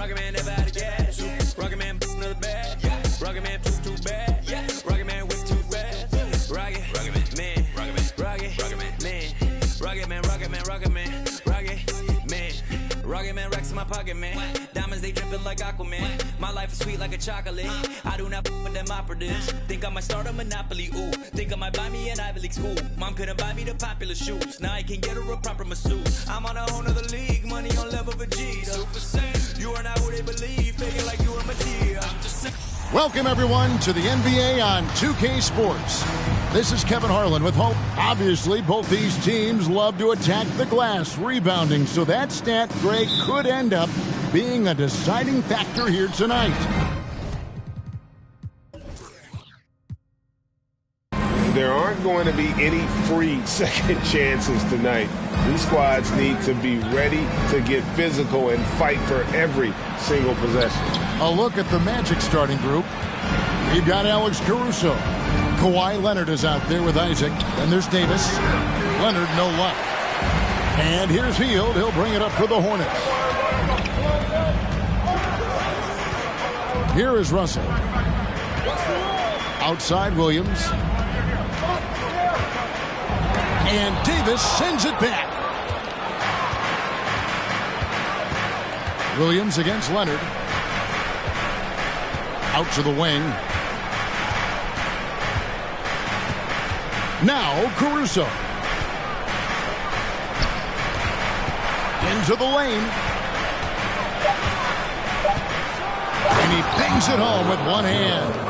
Rocket man never had a gas. Rocket man another bag. Rocket man too bad. Rocket man way too fast. Rocket man, Rocket man, Rocket man, Rocket man, Rocket man, Rocket man. Rocket man racks in my pocket, man. Diamonds, they dripping like Aquaman. My life is sweet like a chocolate. I do not with them operatives. Think I might start a monopoly, ooh. Think I might buy me an Ivy League school. Mom couldn't buy me the popular shoes. Now I can get her a proper masseuse. I'm on a whole nother league. Money on level Vegeta. You are not who they believe. Faking like you are Medea. Welcome, everyone, to the NBA on 2K Sports. This is Kevin Harlan with Hope. Obviously, both these teams love to attack the glass, rebounding, so that stat, Greg, could end up being a deciding factor here tonight. There aren't going to be any free second chances tonight. These squads need to be ready to get physical and fight for every single possession. A look at the Magic starting group. You've got Alex Caruso. Kawhi Leonard is out there with Isaac. Then there's Davis. Leonard, no luck. And here's Hield. He'll bring it up for the Hornets. Here is Russell. Outside Williams. And Davis sends it back. Williams against Leonard. Out to the wing. Now Caruso. Into the lane. And he bangs it home with one hand.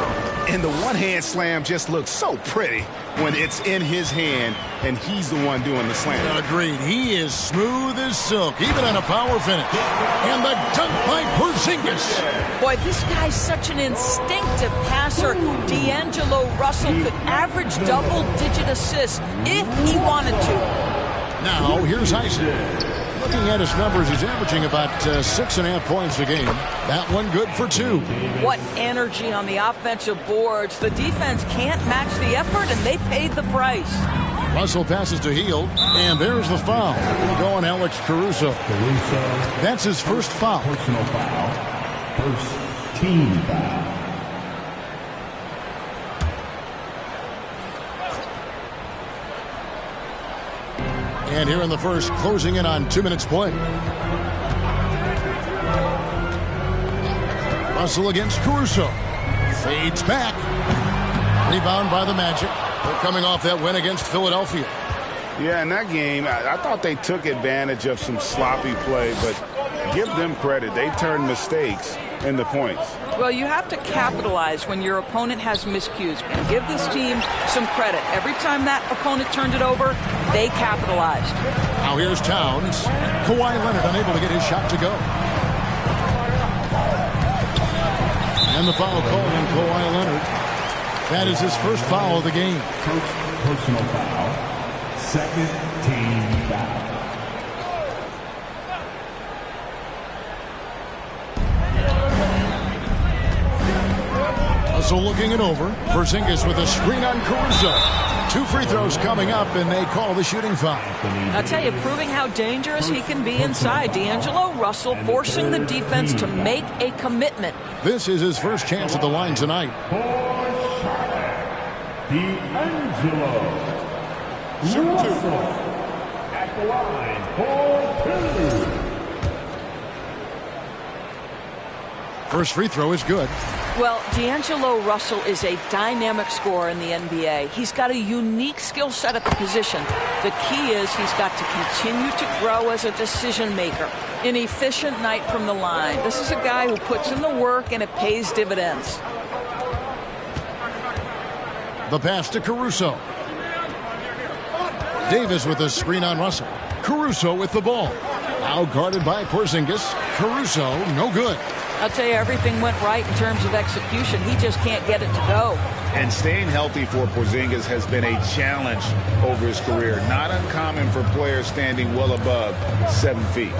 And the one-hand slam just looks so pretty when it's in his hand and he's the one doing the slam. Agreed. He is smooth as silk, even on a power finish. And the dunk by Porzingis. Boy, this guy's such an instinctive passer. D'Angelo Russell could average double-digit assists if he wanted to. Now, here's Isaac. Looking at his numbers, he's averaging about 6.5 points a game. That one good for 2. What energy on the offensive boards. The defense can't match the effort, and they paid the price. Russell passes to Hield, and there's the foul. We'll go on Alex Caruso. That's his first foul. Personal foul. First team foul. And here in the first, closing in on 2 minutes play. Russell against Caruso. Fades back. Rebound by the Magic. They're coming off that win against Philadelphia. Yeah, in that game, I thought they took advantage of some sloppy play, but give them credit. They turned mistakes into points. Well, you have to capitalize when your opponent has miscues, and give this team some credit. Every time that opponent turned it over, they capitalized. Now here's Towns. Kawhi Leonard unable to get his shot to go. And the foul call on Kawhi Leonard. That is his first foul of the game. Personal foul. Second team foul. So looking it over. Porzingis with a screen on Caruso. 2 free throws coming up, and they call the shooting foul. I'll tell you, proving how dangerous he can be inside. D'Angelo Russell forcing the defense to make a commitment. This is his first chance at the line tonight. D'Angelo Russell at the line for 2. First free throw is good. Well, D'Angelo Russell is a dynamic scorer in the NBA. He's got a unique skill set at the position. The key is he's got to continue to grow as a decision maker. An efficient night from the line. This is a guy who puts in the work and it pays dividends. The pass to Caruso. Davis with a screen on Russell. Caruso with the ball. Now guarded by Porzingis. Caruso, no good. I'll tell you, everything went right in terms of execution. He just can't get it to go. And staying healthy for Porzingis has been a challenge over his career. Not uncommon for players standing well above 7 feet.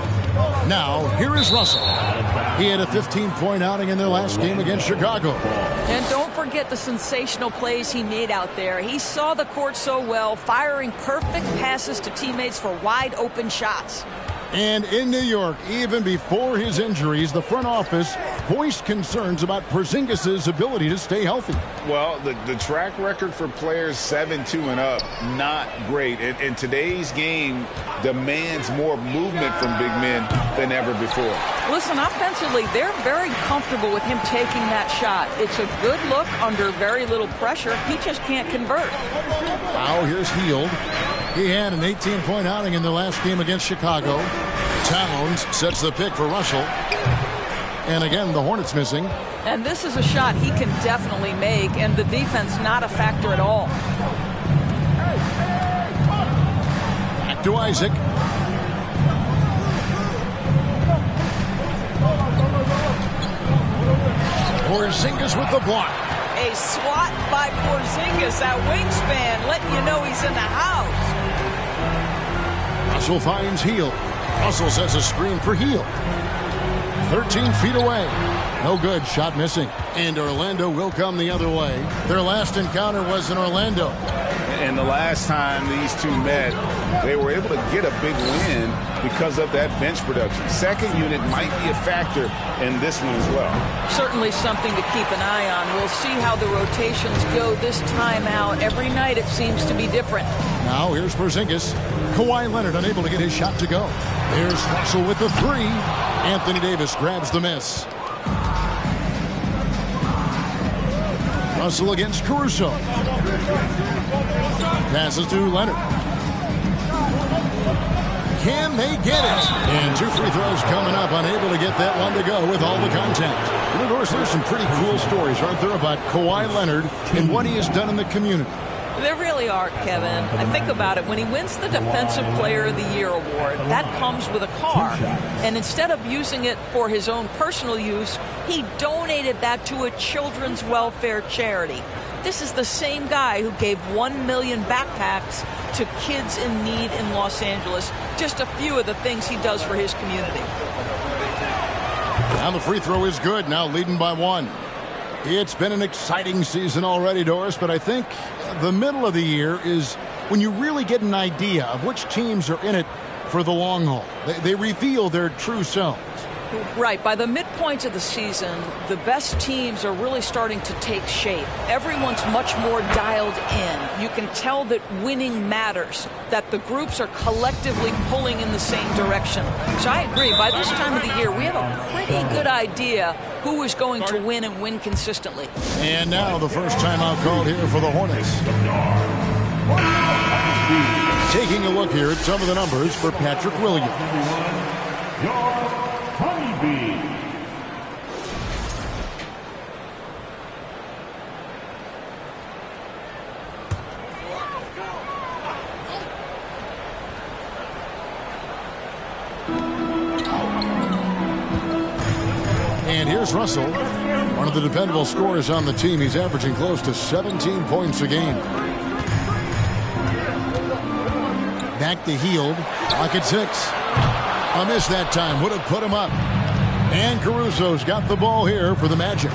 Now, here is Russell. He had a 15-point outing in their last game against Chicago. And don't forget the sensational plays he made out there. He saw the court so well, firing perfect passes to teammates for wide-open shots. And in New York, even before his injuries, the front office voiced concerns about Porzingis' ability to stay healthy. Well, the track record for players 7-2 and up, not great. And today's game demands more movement from big men than ever before. Listen, offensively, they're very comfortable with him taking that shot. It's a good look under very little pressure. He just can't convert. Now here's Hield. He had an 18-point outing in the last game against Chicago. Towns sets the pick for Russell. And again, the Hornets missing. And this is a shot he can definitely make, and the defense not a factor at all. Back to Isaac. Porzingis with the block. A swat by Porzingis, that wingspan, letting you know he's in the house. Russell finds Hield. Russell sets a screen for Hield. 13 feet away. No good. Shot missing. And Orlando will come the other way. Their last encounter was in Orlando. And the last time these two met, they were able to get a big win because of that bench production. Second unit might be a factor in this one as well. Certainly something to keep an eye on. We'll see how the rotations go this time out. Every night it seems to be different. Now here's Porzingis. Kawhi Leonard unable to get his shot to go. There's Russell with the three. Anthony Davis grabs the miss. Russell against Caruso. Passes to Leonard. Can they get it? And two free throws coming up. Unable to get that one to go with all the contact. You know, Doris, there's some pretty cool stories, aren't there, about Kawhi Leonard and what he has done in the community. There really are, Kevin. I think about it. When he wins the Defensive Player of the Year award, that comes with a car. And instead of using it for his own personal use, he donated that to a children's welfare charity. This is the same guy who gave 1 million backpacks to kids in need in Los Angeles. Just a few of the things he does for his community. Now the free throw is good, now leading by one. It's been an exciting season already, Doris, but I think the middle of the year is when you really get an idea of which teams are in it for the long haul. They reveal their true selves. Right. By the midpoint of the season, the best teams are really starting to take shape. Everyone's much more dialed in. You can tell that winning matters, that the groups are collectively pulling in the same direction. So I agree. By this time of the year, we have a pretty good idea who is going to win and win consistently. And now the first timeout called here for the Hornets. Taking a look here at some of the numbers for Patrick Williams. And here's Russell, one of the dependable scorers on the team. He's averaging close to 17 points a game. Back to Hield. Clock at 6. A miss that time. Would have put him up. And Caruso's got the ball here for the Magic.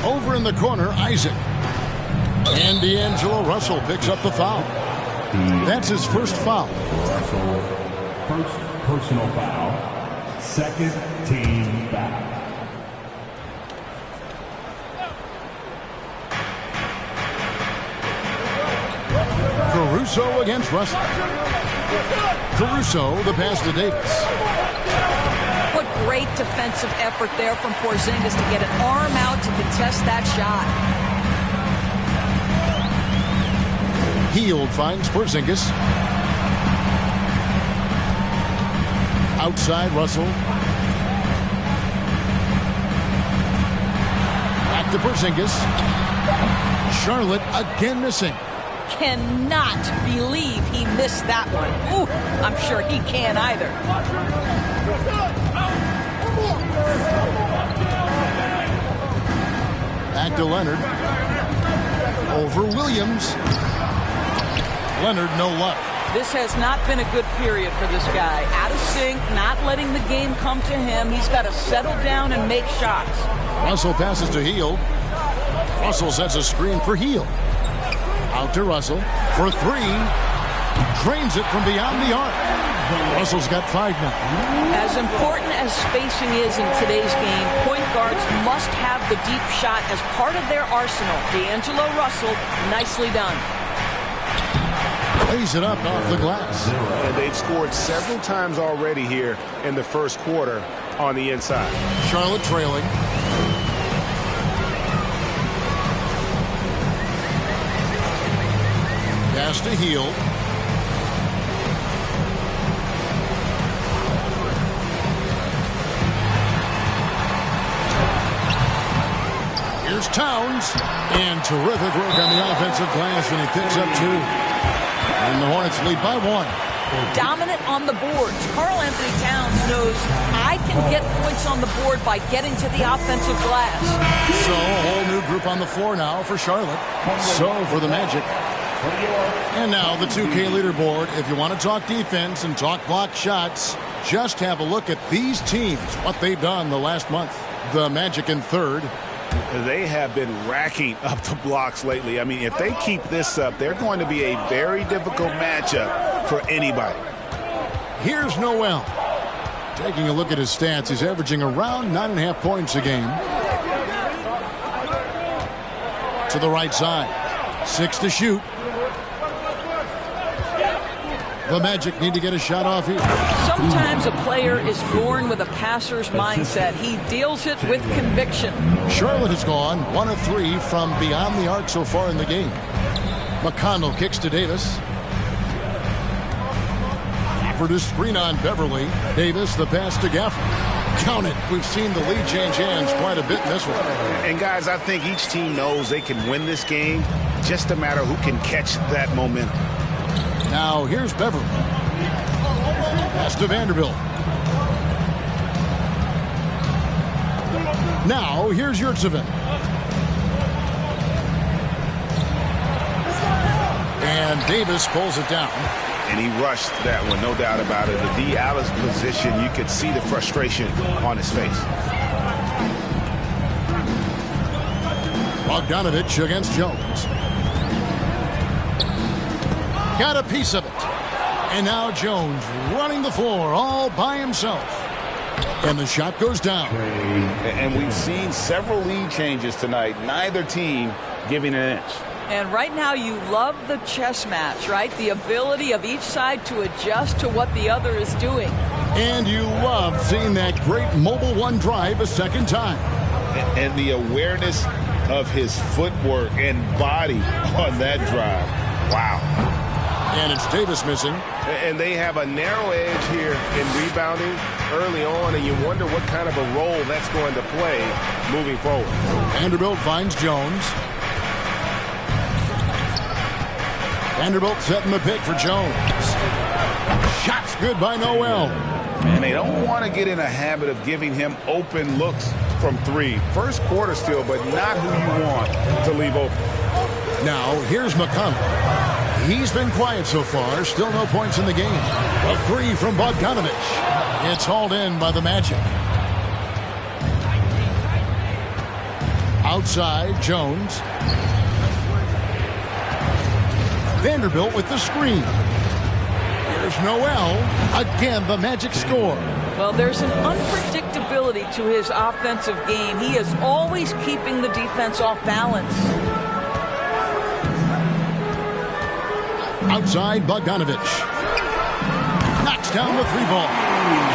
Over in the corner, Isaac. And D'Angelo Russell picks up the foul. That's his first foul. Russell, first personal foul, second team foul. Caruso against Russell. Caruso, the pass to Davis. What great defensive effort there from Porzingis to get an arm out to contest that shot. Hield finds Porzingis. Outside Russell. Back to Porzingis. Charlotte again missing. Cannot believe he missed that one. Ooh, I'm sure he can't either. Back to Leonard. Over Williams. Leonard, no luck. This has not been a good period for this guy. Out of sync, not letting the game come to him. He's got to settle down and make shots. Russell passes to Hield. Russell sets a screen for Hield. Out to Russell for three. Drains it from beyond the arc. Russell's got 5 now. As important as spacing is in today's game, point guards must have the deep shot as part of their arsenal. D'Angelo Russell, nicely done. Lays it up off the glass. And they've scored several times already here in the first quarter on the inside. Charlotte trailing. Pass to Hield. Here's Towns. And terrific work on the offensive glass, and he picks up 2. And the Hornets lead by 1. Dominant on the boards. Karl Anthony Towns knows I can get points on the board by getting to the offensive glass. So a whole new group on the floor now for Charlotte. So for the Magic. And now the 2K leaderboard. If you want to talk defense and talk block shots, just have a look at these teams, what they've done the last month. The Magic in 3rd. They have been racking up the blocks lately. I mean, if they keep this up, they're going to be a very difficult matchup for anybody. Here's Noel. Taking a look at his stats, he's averaging around 9.5 points a game. To the right side. 6 to shoot. The Magic need to get a shot off here. Sometimes a player is born with a passer's mindset. He deals it with conviction. Charlotte has gone 1 of 3 from beyond the arc so far in the game. McConnell kicks to Davis. For the screen on Beverly. Davis, the pass to Gafford. Count it. We've seen the lead change hands quite a bit in this one. And guys, I think each team knows they can win this game. Just a matter who can catch that momentum. Now here's Beverly. Pass to Vanderbilt. Now here's Yurtseven. And Davis pulls it down. And he rushed that one, no doubt about it. The D. Alice position, you could see the frustration on his face. Bogdanovich against Jones. Got a piece of it. And now Jones running the floor all by himself. And the shot goes down. And we've seen several lead changes tonight. Neither team giving an inch. And right now you love the chess match, right? The ability of each side to adjust to what the other is doing. And you love seeing that great mobile one drive a second time. And the awareness of his footwork and body on that drive. Wow. And it's Davis missing. And they have a narrow edge here in rebounding early on, and you wonder what kind of a role that's going to play moving forward. Vanderbilt finds Jones. Vanderbilt setting the pick for Jones. Shots good by Noel. And they don't want to get in a habit of giving him open looks from 3. First quarter still, but not who you want to leave open. Now here's McConnell. He's been quiet so far. Still no points in the game. A 3 from Bogdanovich. It's hauled in by the Magic. Outside, Jones. Vanderbilt with the screen. Here's Noel. Again, the Magic score. Well, there's an unpredictability to his offensive game. He is always keeping the defense off balance. Outside, Bogdanovich. Knocks down the 3 ball.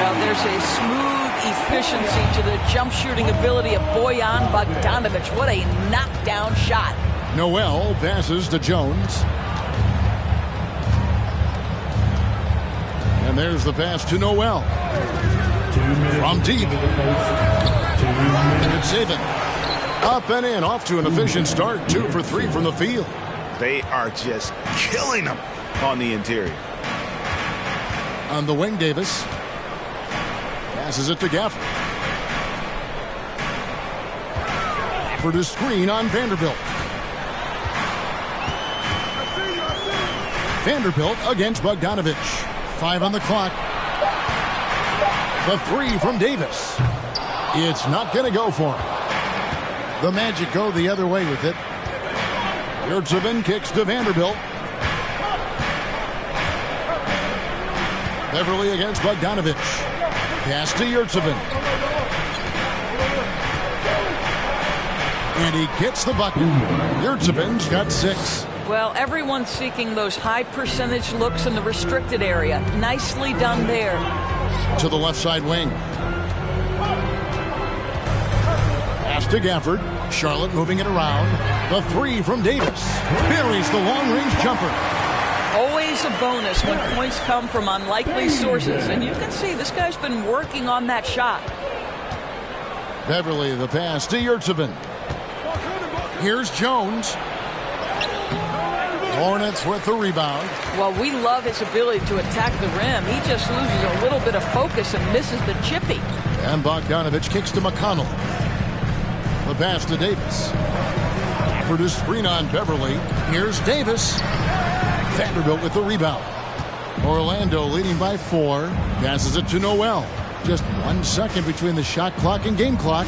Now there's a smooth efficiency to the jump shooting ability of Bojan Bogdanovich. What a knockdown shot. Noel passes to Jones. And there's the pass to Noel. From deep. Good saving. Up and in, off to an efficient start. 2 for 3 from the field. They are just killing them on the interior. On the wing, Davis. Passes it to Gafford. For the screen on Vanderbilt. Vanderbilt against Bogdanovich. 5 on the clock. The 3 from Davis. It's not going to go for him. The Magic go the other way with it. Yurtseven kicks to Vanderbilt. Beverly against Bogdanovich. Pass to Yurtseven. And he gets the bucket. Yurtseven's got 6. Well, everyone's seeking those high percentage looks in the restricted area. Nicely done there. To the left side wing. Pass to Gafford. Charlotte moving it around. The 3 from Davis. Buries the long-range jumper. Always a bonus when points come from unlikely sources. And you can see this guy's been working on that shot. Beverly, the pass to Yurtseven. Here's Jones. Hornets with the rebound. Well, we love his ability to attack the rim. He just loses a little bit of focus and misses the chippy. And Bogdanovich kicks to McConnell. The pass to Davis. For the screen on Beverly. Here's Davis. Vanderbilt with the rebound. Orlando leading by 4. Passes it to Noel. Just 1 second between the shot clock and game clock.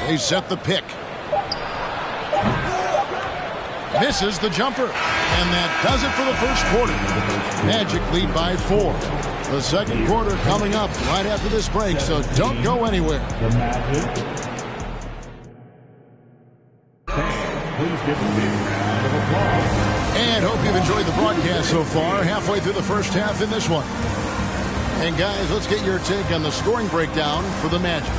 They set the pick. Misses the jumper. And that does it for the first quarter. Magic lead by 4. The second quarter coming up right after this break, so don't go anywhere. The Magic. Please give them a big round of applause. And hope you've enjoyed the broadcast so far. Halfway through the first half in this one. And guys, let's get your take on the scoring breakdown for the Magic.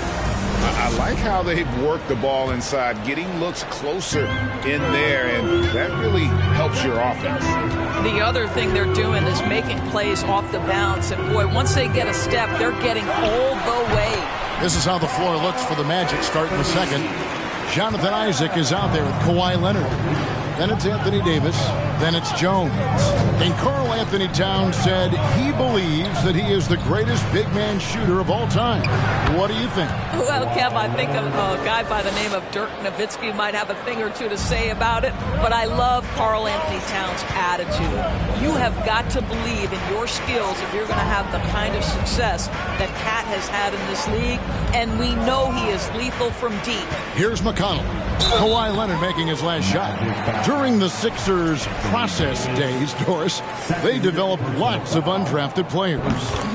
I like how they've worked the ball inside, getting looks closer in there, and that really helps your offense. The other thing they're doing is making plays off the bounce. And, boy, once they get a step, they're getting all the way. This is how the floor looks for the Magic starting the second. Jonathan Isaac is out there with Kawhi Leonard. Then it's Anthony Davis. Then it's Jones. And Karl Anthony Towns said he believes that he is the greatest big man shooter of all time. What do you think? Well, Kev, I think a guy by the name of Dirk Nowitzki might have a thing or two to say about it. But I love Karl Anthony Towns' attitude. You have got to believe in your skills if you're going to have the kind of success that Cat has had in this league. And we know he is lethal from deep. Here's McConnell. Kawhi Leonard making his last shot. During the Sixers process days, Doris, they developed lots of undrafted players.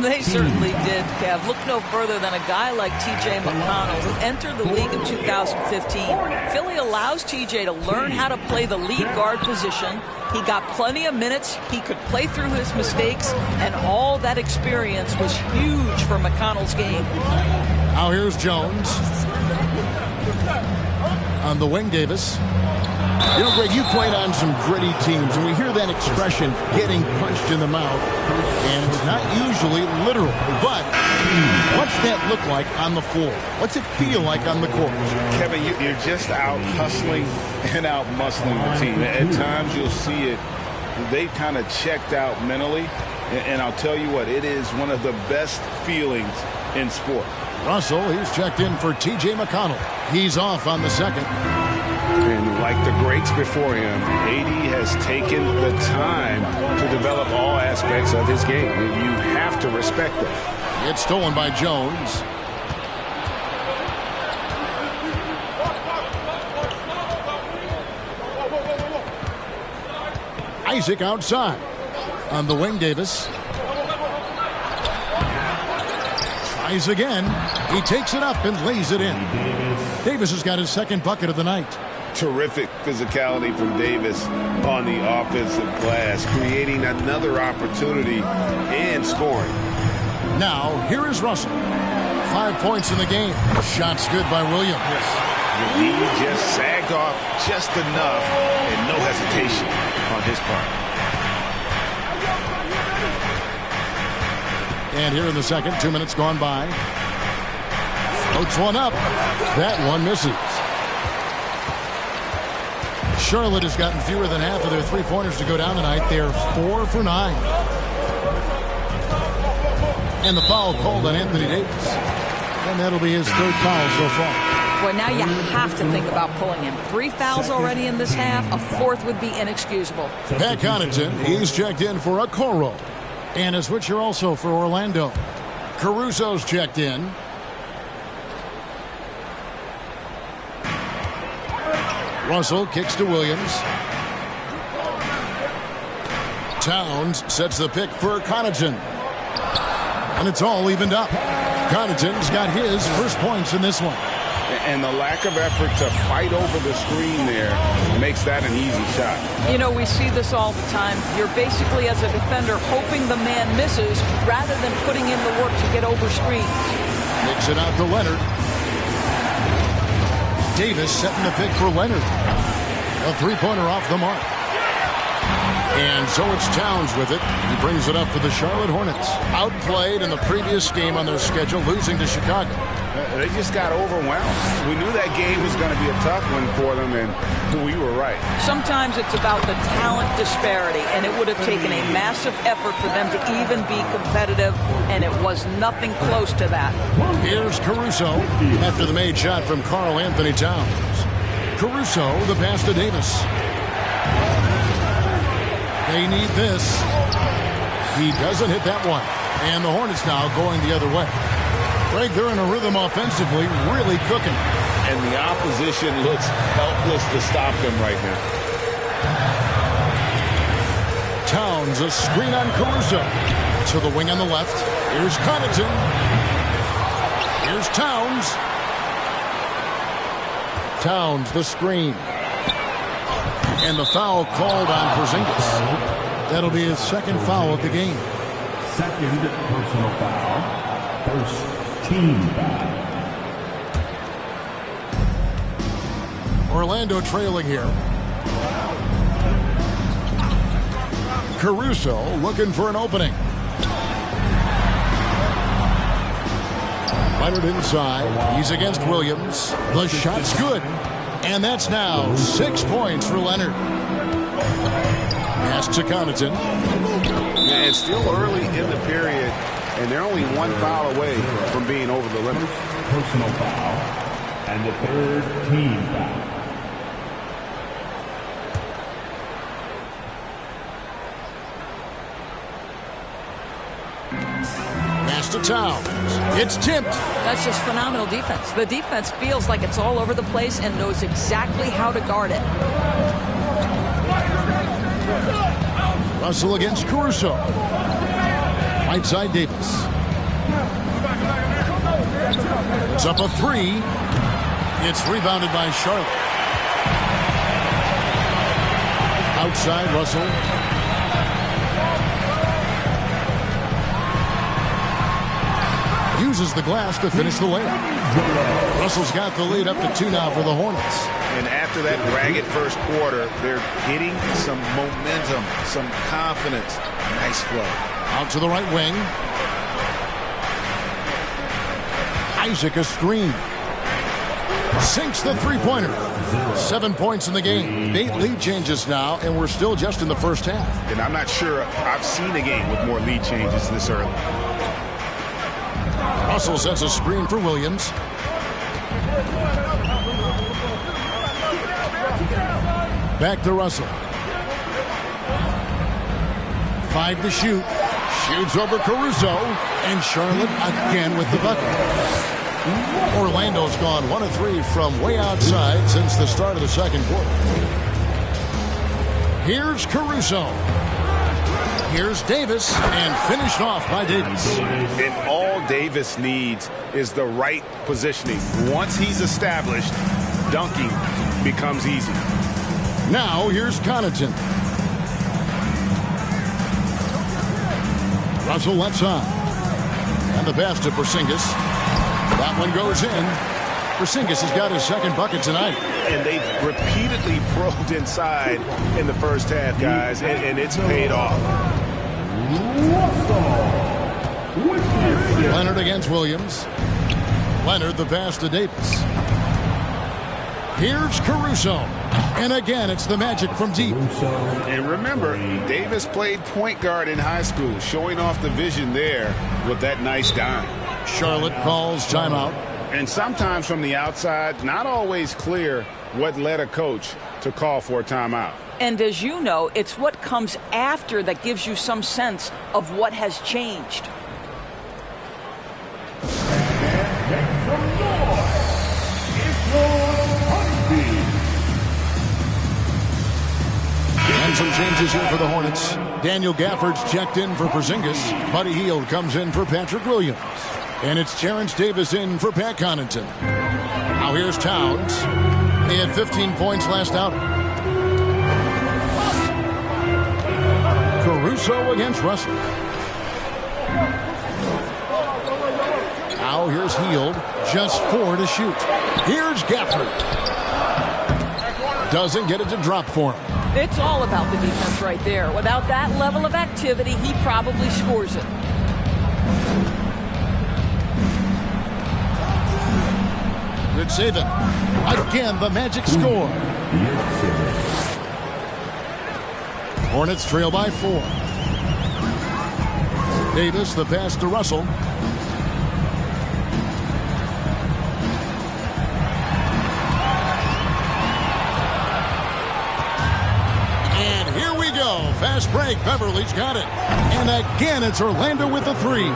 They certainly did, Kev. Look no further than a guy like T.J. McConnell, who entered the league in 2015. Philly allows T.J. to learn how to play the lead guard position. He got plenty of minutes. He could play through his mistakes, and all that experience was huge for McConnell's game. Now here's Jones. On the wing, Davis. You know, Greg, you played on some gritty teams, and we hear that expression, getting punched in the mouth, and it's not usually literal. But what's that look like on the floor? What's it feel like on the court? Kevin, you're just out hustling and out muscling the team. At times you'll see it. They've kind of checked out mentally, and I'll tell you what, it is one of the best feelings in sport. Russell, he's checked in for T.J. McConnell. He's off on the second. And like the greats before him, AD has taken the time to develop all aspects of his game. You have to respect it. It's stolen by Jones. Isaac outside. On the wing, Davis. Tries again. He takes it up and lays it in. Davis has got his second bucket of the night. Terrific physicality from Davis on the offensive glass, creating another opportunity and scoring. Now, here is Russell. 5 points in the game. Shots good by Williams. He just sagged off just enough and no hesitation on his part. And here in the second, 2 minutes gone by. Floats one up. That one misses. Charlotte has gotten fewer than half of their three-pointers to go down tonight. They're 4 for 9. And the foul called on Anthony Davis. And that'll be his third foul so far. Well, now you have to think about pulling him. 3 fouls already in this half. A 4th would be inexcusable. Pat Connaughton, he's checked in for Okoro. And a switcher also for Orlando. Caruso's checked in. Russell kicks to Williams. Towns sets the pick for Connaughton. And it's all evened up. Connaughton's got his first points in this one. And the lack of effort to fight over the screen there makes that an easy shot. You know, we see this all the time. You're basically, as a defender, hoping the man misses rather than putting in the work to get over screens. Kicks it out to Leonard. Davis setting the pick for Leonard. A three-pointer off the mark. And so it's Towns with it. He brings it up for the Charlotte Hornets. Outplayed in the previous game on their schedule, losing to Chicago. They just got overwhelmed. We knew that game was going to be a tough one for them, and we were right. Sometimes it's about the talent disparity, and it would have taken a massive effort for them to even be competitive, and it was nothing close to that. Here's Caruso after the made shot from Karl Anthony Towns. Caruso, the pass to Davis. They need this. He doesn't hit that one. And the Hornets now going the other way. Greg, they're in a rhythm offensively, really cooking. And the opposition looks helpless to stop them right now. Towns, a screen on Caruso. To the wing on the left. Here's Connaughton. Here's Towns. Towns, the screen. And the foul called on Porzingis. That'll be his second foul of the game. Second personal foul. First team foul. Orlando trailing here. Caruso looking for an opening. Leonard inside. He's against Williams. The shot's good. And that's now 6 points for Leonard. Pass to Connaughton. Yeah, it's still early in the period, and they're only 1 foul away from being over the limit. Personal foul. And the third team foul. Pass to Towns. It's tipped. That's just phenomenal defense. The defense feels like it's all over the place and knows exactly how to guard it. Russell against Caruso. Right side Davis. It's up a 3. It's rebounded by Charlotte. Outside Russell. Uses the glass to finish the layup. Russell's got the lead up to 2 now for the Hornets. And after that ragged first quarter, they're hitting some momentum, some confidence. Nice flow. Out to the right wing. Isaac a screen. Sinks the three-pointer. 7 points in the game. 8 lead changes now, and we're still just in the first half. And I'm not sure I've seen a game with more lead changes this early. Russell sets a screen for Williams. Back to Russell. 5 to shoot. Shoots over Caruso. And Charlotte again with the bucket. Orlando's gone 1 of 3 from way outside since the start of the second quarter. Here's Caruso. Here's Davis, and finished off by Davis. And all Davis needs is the right positioning. Once he's established, dunking becomes easy. Now here's Connaughton. Russell left side. And the pass to Porzingis. That one goes in. Porzingis has got his second bucket tonight. And they've repeatedly probed inside in the first half, guys, and it's paid off. Leonard against Williams. Leonard the pass to Davis. Here's Caruso. And again, it's the Magic from deep. And remember, Davis played point guard in high school, showing off the vision there with that nice dime. Charlotte calls timeout. And sometimes from the outside, not always clear what led a coach to call for a timeout. And as you know, it's what comes after that gives you some sense of what has changed. And some changes here for the Hornets. Daniel Gafford's checked in for Porzingis. Buddy Hield comes in for Patrick Williams. And it's Terrence Davis in for Pat Connaughton. Now here's Towns. He had 15 points last outing. Caruso against Russell. Now here's Hield. Just 4 to shoot. Here's Gafford. Doesn't get it to drop for him. It's all about the defense right there. Without that level of activity, he probably scores it. Good saving. Again, the Magic score. Hornets trail by 4. Davis, the pass to Russell. And here we go. Fast break. Beverly's got it. And again, it's Orlando with the 3.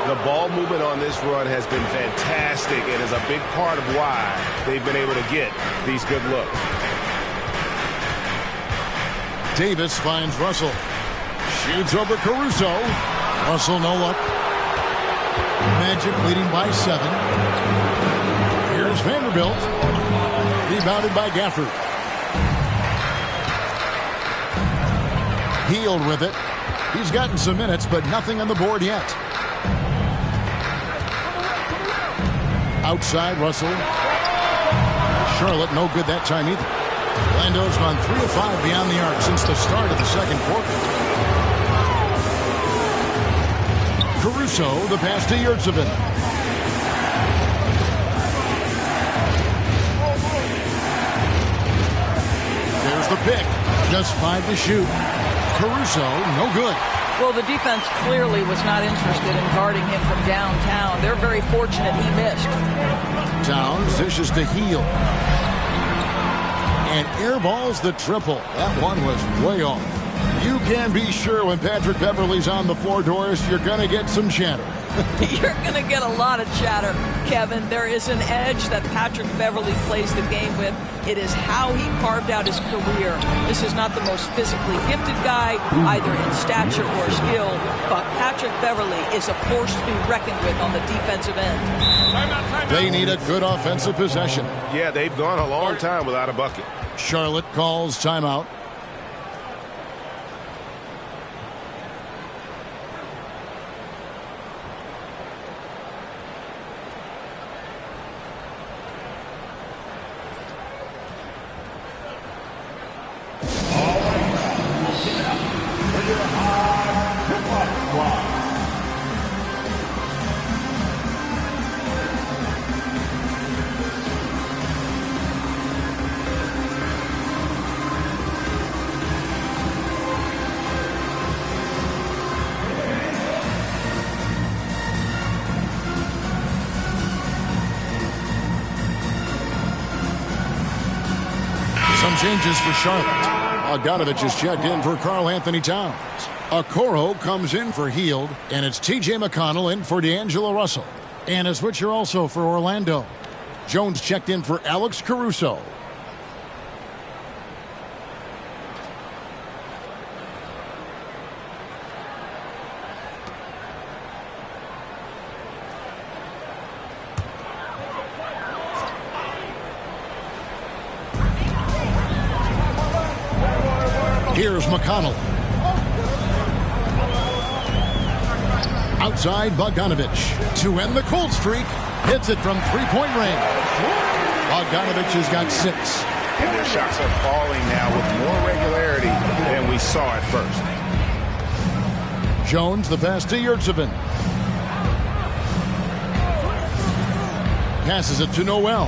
The ball movement on this run has been fantastic and is a big part of why they've been able to get these good looks. Davis finds Russell. Shoots over Caruso. Russell no luck. Magic leading by 7. Here's Vanderbilt. Rebounded by Gafford. Hield with it. He's gotten some minutes, but nothing on the board yet. Outside, Russell. Charlotte, no good that time either. Orlando's gone 3 of 5 beyond the arc since the start of the second quarter. Caruso, the pass to Yurtsevin. There's the pick. Just 5 to shoot. Caruso, no good. Well, the defense clearly was not interested in guarding him from downtown. They're very fortunate he missed. Towns dishes to Hield. And airballs the triple. That one was way off. You can be sure when Patrick Beverly's on the floor, Doris, you're going to get some chatter. You're going to get a lot of chatter, Kevin. There is an edge that Patrick Beverly plays the game with. It is how he carved out his career. This is not the most physically gifted guy, either in stature or skill, but Patrick Beverly is a force to be reckoned with on the defensive end. They need a good offensive possession. Yeah, they've gone a long time without a bucket. Charlotte calls timeout. Changes for Charlotte. Bogdanovich is checked in for Karl Anthony Towns. Okoro comes in for Hield, and it's T.J. McConnell in for D'Angelo Russell. And a switcher also for Orlando. Jones checked in for Alex Caruso. Here's McConnell. Outside, Bogdanovich to end the cold streak. Hits it from three-point range. Bogdanovich has got 6. And their shots are falling now with more regularity than we saw at first. Jones, the pass to Yurtsevin. Passes it to Noel.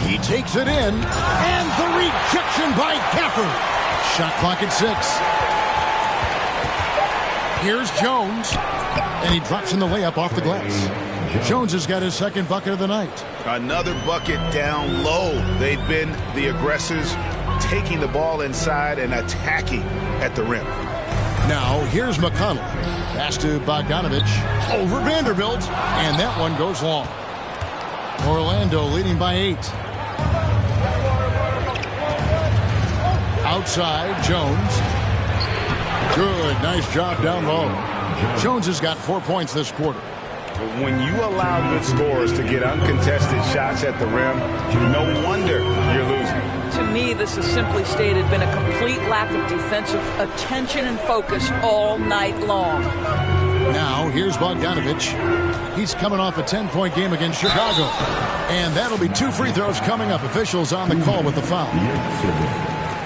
He takes it in. And the rejection by Gafford. Shot clock at 6. Here's Jones. And he drops in the layup off the glass. Jones has got his second bucket of the night. Another bucket down low. They've been the aggressors, taking the ball inside and attacking at the rim. Now, here's McConnell. Pass to Bogdanovich over Vanderbilt, and that one goes long. Orlando leading by 8. Outside, Jones. Good, nice job down low. Jones has got 4 points this quarter. When you allow good scorers to get uncontested shots at the rim, no wonder you're losing. To me, this has simply stated been a complete lack of defensive attention and focus all night long. Now, here's Bogdanovich. He's coming off a 10-point game against Chicago. And that'll be 2 free throws coming up. Officials on the call with the foul.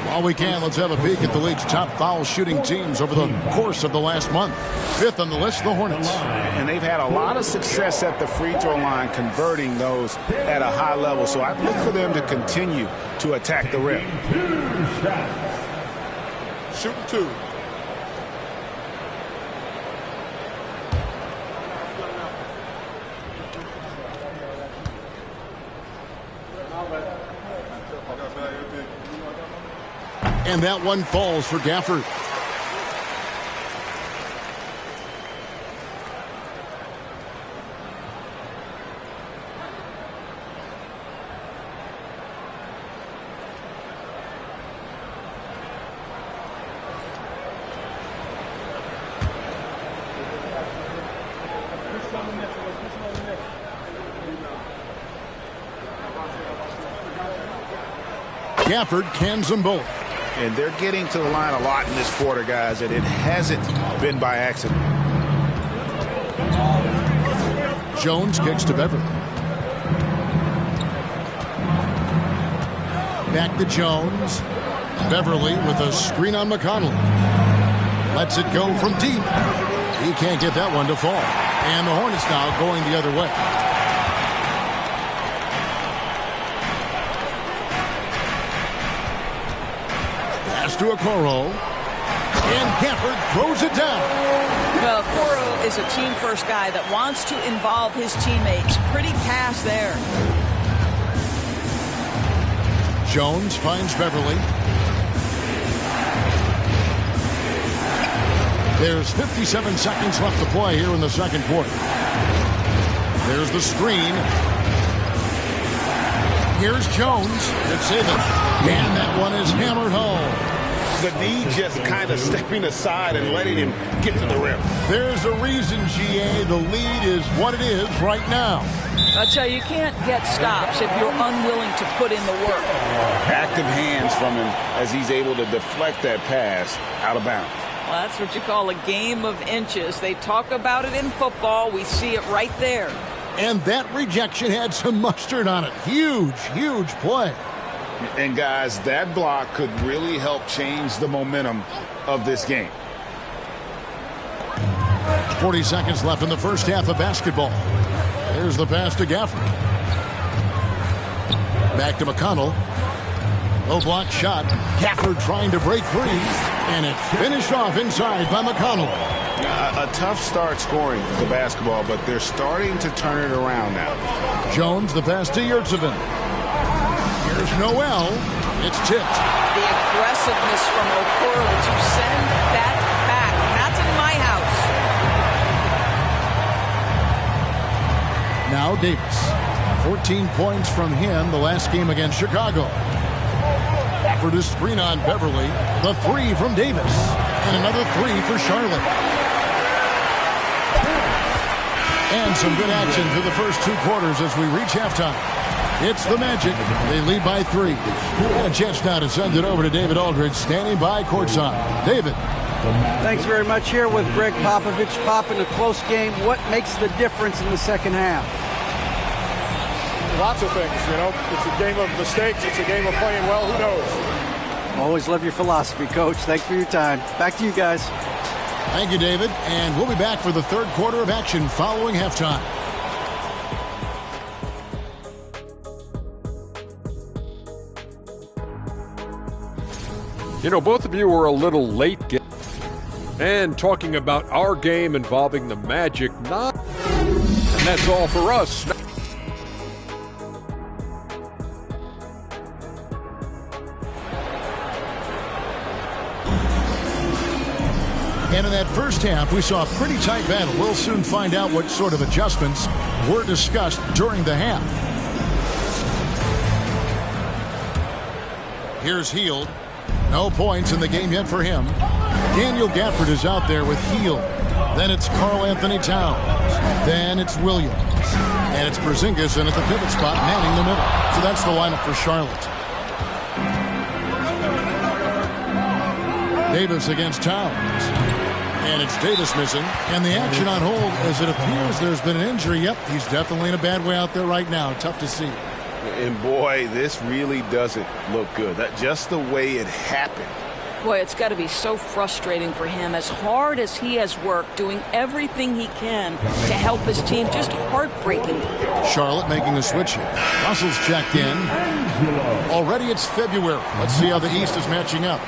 While we can, let's have a peek at the league's top foul-shooting teams over the course of the last month. 5th on the list, the Hornets. And they've had a lot of success at the free throw line, converting those at a high level. So I look for them to continue to attack the rim. Shoot 2. And that one falls for Gafford. Gafford cans them both. And they're getting to the line a lot in this quarter, guys, and it hasn't been by accident. Jones kicks to Beverly. Back to Jones. Beverly with a screen on McConnell. Lets it go from deep. He can't get that one to fall. And the Hornets now going the other way. To Okoro, and Gafford throws it down. Well, Okoro is a team-first guy that wants to involve his teammates. Pretty pass there. Jones finds Beverly. There's 57 seconds left to play here in the second quarter. There's the screen. Here's Jones. Let's save it. And that one is hammered home. The knee just kind of stepping aside and letting him get to the rim. There's a reason, GA. The lead is what it is right now. I tell you can't get stops if you're unwilling to put in the work. Active hands from him as he's able to deflect that pass out of bounds. Well, that's what you call a game of inches. They talk about it in football. We see it right there. And that rejection had some mustard on it. Huge, huge play. And, guys, that block could really help change the momentum of this game. 40 seconds left in the first half of basketball. There's the pass to Gafford. Back to McConnell. Low block shot. Gafford trying to break free. And it finished off inside by McConnell. A tough start scoring the basketball, but they're starting to turn it around now. Jones, the pass to Yurtsevin. Here's Noel. It's tipped. The aggressiveness from Okoro to send that back. That's in my house. Now Davis. 14 points from him the last game against Chicago. For the screen on Beverly. The 3 from Davis. And another 3 for Charlotte. And some good action through the first 2 quarters as we reach halftime. It's the Magic. They lead by 3. And a chance now to send it over to David Aldridge, standing by courtside. David. Thanks very much. Here with Greg Popovich. Pop, in a close game, what makes the difference in the second half? Lots of things, you know. It's a game of mistakes. It's a game of playing well. Who knows? Always love your philosophy, Coach. Thanks for your time. Back to you guys. Thank you, David. And we'll be back for the third quarter of action following halftime. You know, both of you were a little late and talking about our game involving the Magic, not And that's all for us. And in that first half, we saw a pretty tight battle. We'll soon find out what sort of adjustments were discussed during the half. Here's Heald. No points in the game yet for him. Daniel Gafford is out there with Heald. Then it's Karl Anthony Towns. Then it's Williams. And it's Porzingis in at the pivot spot, manning the middle. So that's the lineup for Charlotte. Davis against Towns. And it's Davis missing. And the action on hold as it appears there's been an injury. Yep, he's definitely in a bad way out there right now. Tough to see. And boy, this really doesn't look good. That just the way it happened. Boy, it's got to be so frustrating for him. As hard as he has worked, doing everything he can to help his team, just heartbreaking. Charlotte making a switch here. Russell's checked in. Already it's February. Let's see how the East is matching up.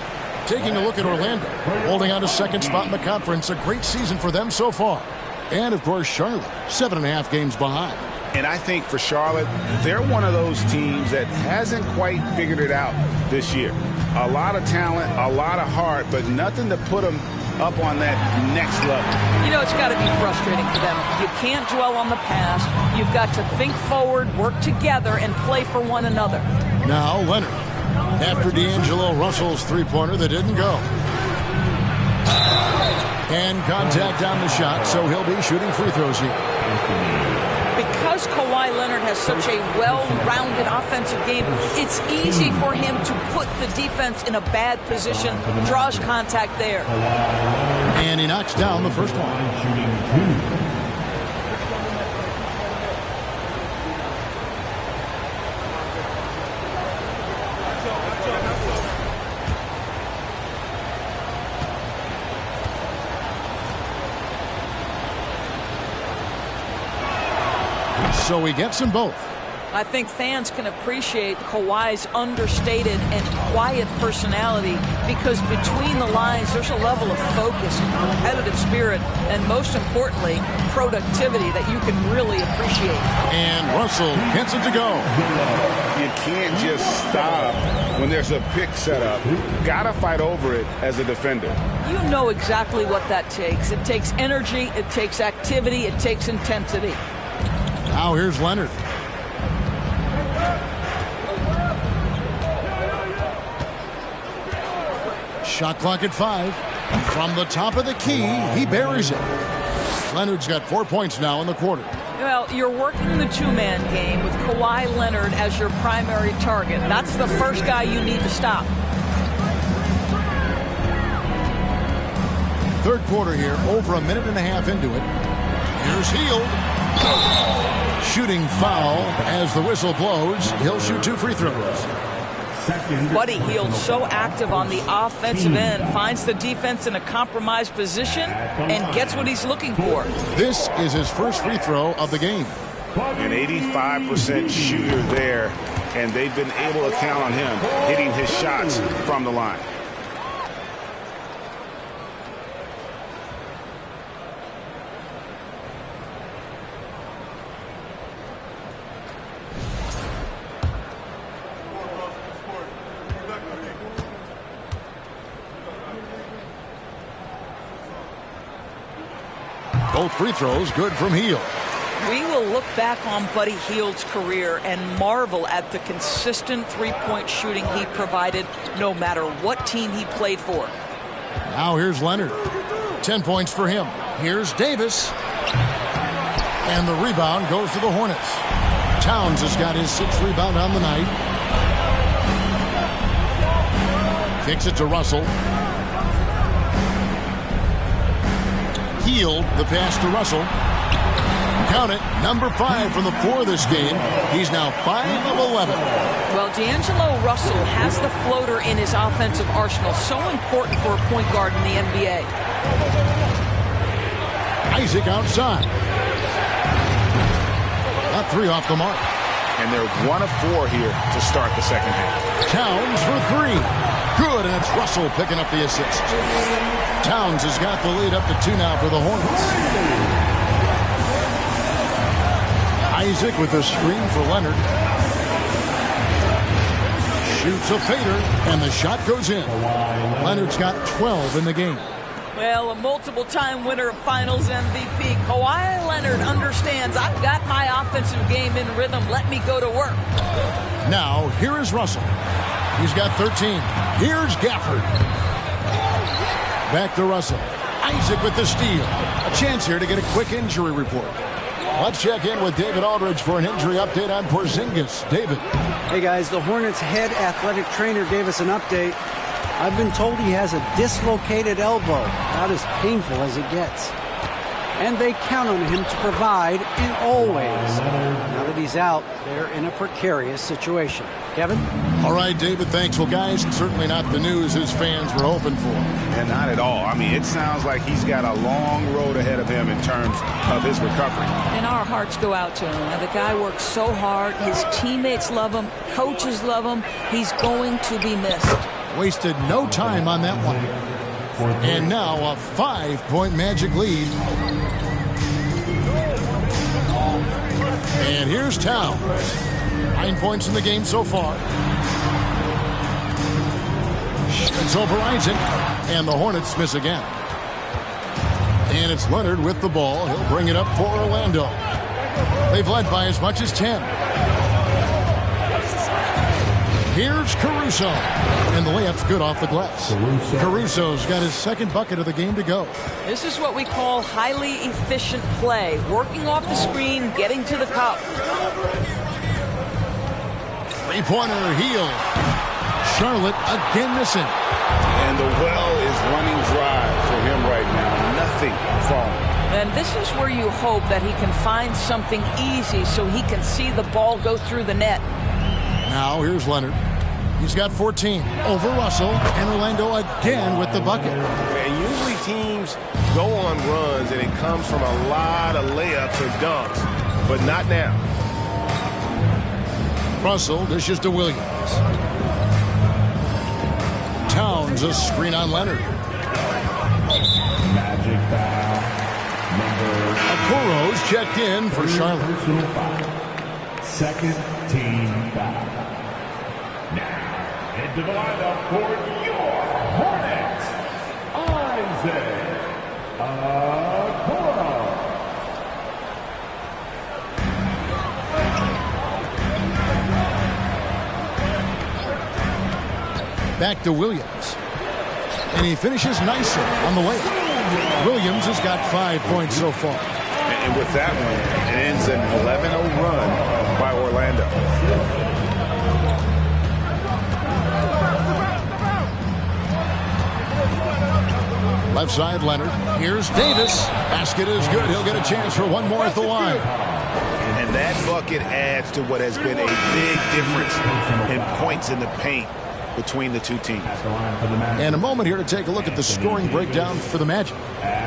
Taking a look at Orlando, holding on to second spot in the conference. A great season for them so far. And, of course, Charlotte, 7.5 games behind. And I think for Charlotte, they're one of those teams that hasn't quite figured it out this year. A lot of talent, a lot of heart, but nothing to put them up on that next level. You know, it's got to be frustrating for them. You can't dwell on the past. You've got to think forward, work together, and play for one another. Now Leonard. After D'Angelo Russell's three-pointer that didn't go. And contact on the shot, so he'll be shooting free throws here. Because Kawhi Leonard has such a well-rounded offensive game, it's easy for him to put the defense in a bad position, draws contact there. And he knocks down the first one. So he gets them both. I think fans can appreciate Kawhi's understated and quiet personality because between the lines there's a level of focus and competitive spirit and most importantly productivity that you can really appreciate. And Russell gets it to go. You can't just stop when there's a pick set up. Gotta fight over it as a defender. You know exactly what that takes. It takes energy, it takes activity, it takes intensity. Now here's Leonard. Shot clock at 5. From the top of the key, he buries it. Leonard's got 4 points now in the quarter. Well, you're working the two-man game with Kawhi Leonard as your primary target. That's the first guy you need to stop. Third quarter here, over a minute and a half into it. Here's Heald. Shooting foul as the whistle blows. He'll shoot 2 free throws. Buddy Hield so active on the offensive end, finds the defense in a compromised position and gets what he's looking for. This is his first free throw of the game. An 85% shooter there, and they've been able to count on him hitting his shots from the line. Both free throws good from Hield. We will look back on Buddy Hield's career and marvel at the consistent three-point shooting he provided no matter what team he played for. Now here's Leonard. 10 points for him. Here's Davis. And the rebound goes to the Hornets. Towns has got his 6th rebound on the night. Kicks it to Russell. Hield, the pass to Russell. Count it, number 5 from the floor this game. He's now 5 of 11. Well, D'Angelo Russell has the floater in his offensive arsenal. So important for a point guard in the NBA. Isaac outside. Got 3 off the mark. And they're 1 of 4 here to start the second half. Towns for 3. Good, and it's Russell picking up the assist. Towns has got the lead up to 2 now for the Hornets. Isaac with the screen for Leonard. Shoots a fader, and the shot goes in. Leonard's got 12 in the game. Well, a multiple-time winner of Finals MVP, Kawhi Leonard understands I've got my offensive game in rhythm. Let me go to work. Now, here is Russell. He's got 13. Here's Gafford. Back to Russell. Isaac with the steal. A chance here to get a quick injury report. Let's check in with David Aldridge for an injury update on Porzingis. David. Hey, guys, the Hornets head athletic trainer gave us an update. I've been told he has a dislocated elbow, about as painful as it gets. And they count on him to provide in all ways. Now that he's out, they're in a precarious situation. Kevin? All right, David, thanks. Well, guys, certainly not the news his fans were hoping for. And not at all. I mean, it sounds like he's got a long road ahead of him in terms of his recovery. And our hearts go out to him. Now, the guy works so hard. His teammates love him. Coaches love him. He's going to be missed. Wasted no time on that one. And now a 5-point Magic lead. And here's Towns. 9 points in the game so far. It's over Isaac. And the Hornets miss again. And it's Leonard with the ball. He'll bring it up for Orlando. They've led by as much as 10. Here's Caruso. And the layup's good off the glass. Caruso's got his second bucket of the game to go. This is what we call highly efficient play. Working off the screen, getting to the cup. Three-pointer, heel. Charlotte again missing. And the well is running dry for him right now. Nothing falling. And this is where you hope that he can find something easy so he can see the ball go through the net. Now here's Leonard. He's got 14 over Russell, and Orlando again with the bucket. And usually teams go on runs, and it comes from a lot of layups or dunks, but not now. Russell dishes to Williams. Towns a screen on Leonard. Magic foul. Okoro's checked in for Charlotte. Second team foul. Now, into the lineup for your Hornets, Isaac Okoro. Back to Williams. And he finishes nicely on the way. Williams has got 5 points so far. And with that one, it ends an 11-0 run by Orlando. Left side, Leonard. Here's Davis. Basket is good. He'll get a chance for one more at the line. And that bucket adds to what has been a big difference in points in the paint between the two teams. And a moment here to take a look at the scoring breakdown for the Magic.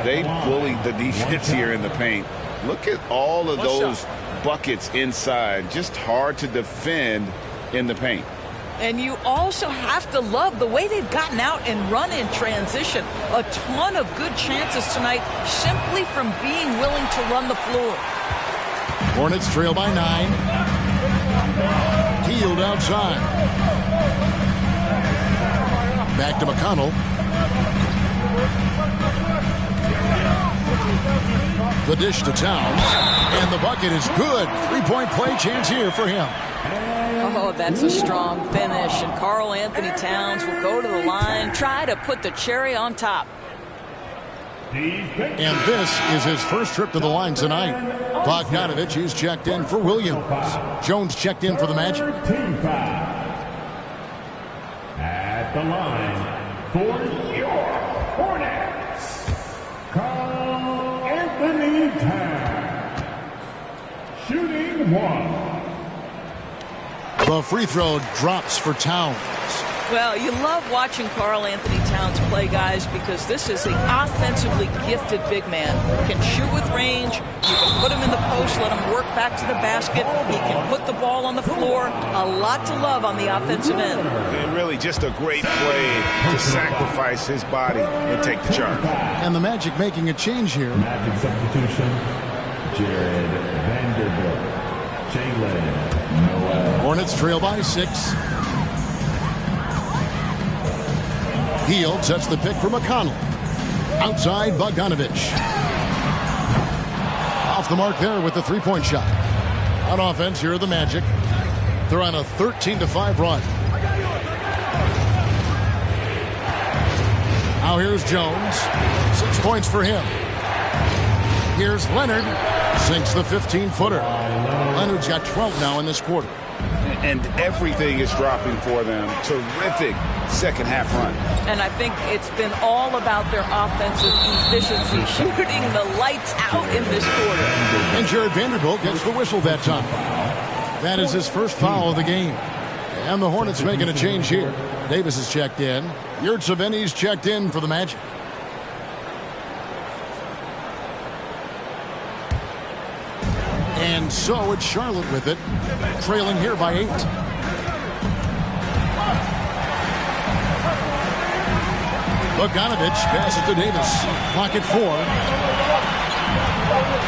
They bullied the defense here in the paint. Look at all of those buckets inside. Just hard to defend in the paint. And you also have to love the way they've gotten out and run in transition. A ton of good chances tonight simply from being willing to run the floor. Hornets trail by 9. Healed outside. Back to McConnell. The dish to Towns. And the bucket is good. 3-point play chance here for him. Oh, that's a strong finish. And Karl Anthony Towns will go to the line, try to put the cherry on top. And this is his first trip to the line tonight. Bogdanovich is checked in for Williams. Jones checked in for the Magic. At the line for your Hornets, Karl Anthony Towns. Shooting 1. The free throw drops for Towns. Well, you love watching Karl Anthony Towns play, guys, because this is an offensively gifted big man. He can shoot with range. You can put him in the post, let him work back to the basket. He can put the ball on the floor. A lot to love on the offensive end. And really just a great play to sacrifice his body and take the charge. And the Magic making a change here. Magic substitution, Jared Vanderbilt. Hornets trail by 6. Hield sets the pick for McConnell. Outside, Bogdanovich. Off the mark there with the three-point shot. On offense, here are the Magic. They're on a 13-5 run. Now here's Jones. 6 points for him. Here's Leonard. Sinks the 15-footer. Leonard's got 12 now in this quarter. And everything is dropping for them. Terrific second half run. And I think it's been all about their offensive efficiency, shooting the lights out in this quarter. And Jared Vanderbilt gets the whistle that time. That is his first foul of the game. And the Hornets making a change here. Davis is checked in. Yurtseven's checked in for the Magic. And so it's Charlotte with it, trailing here by 8. Bogdanovich passes to Davis. Clock at 4.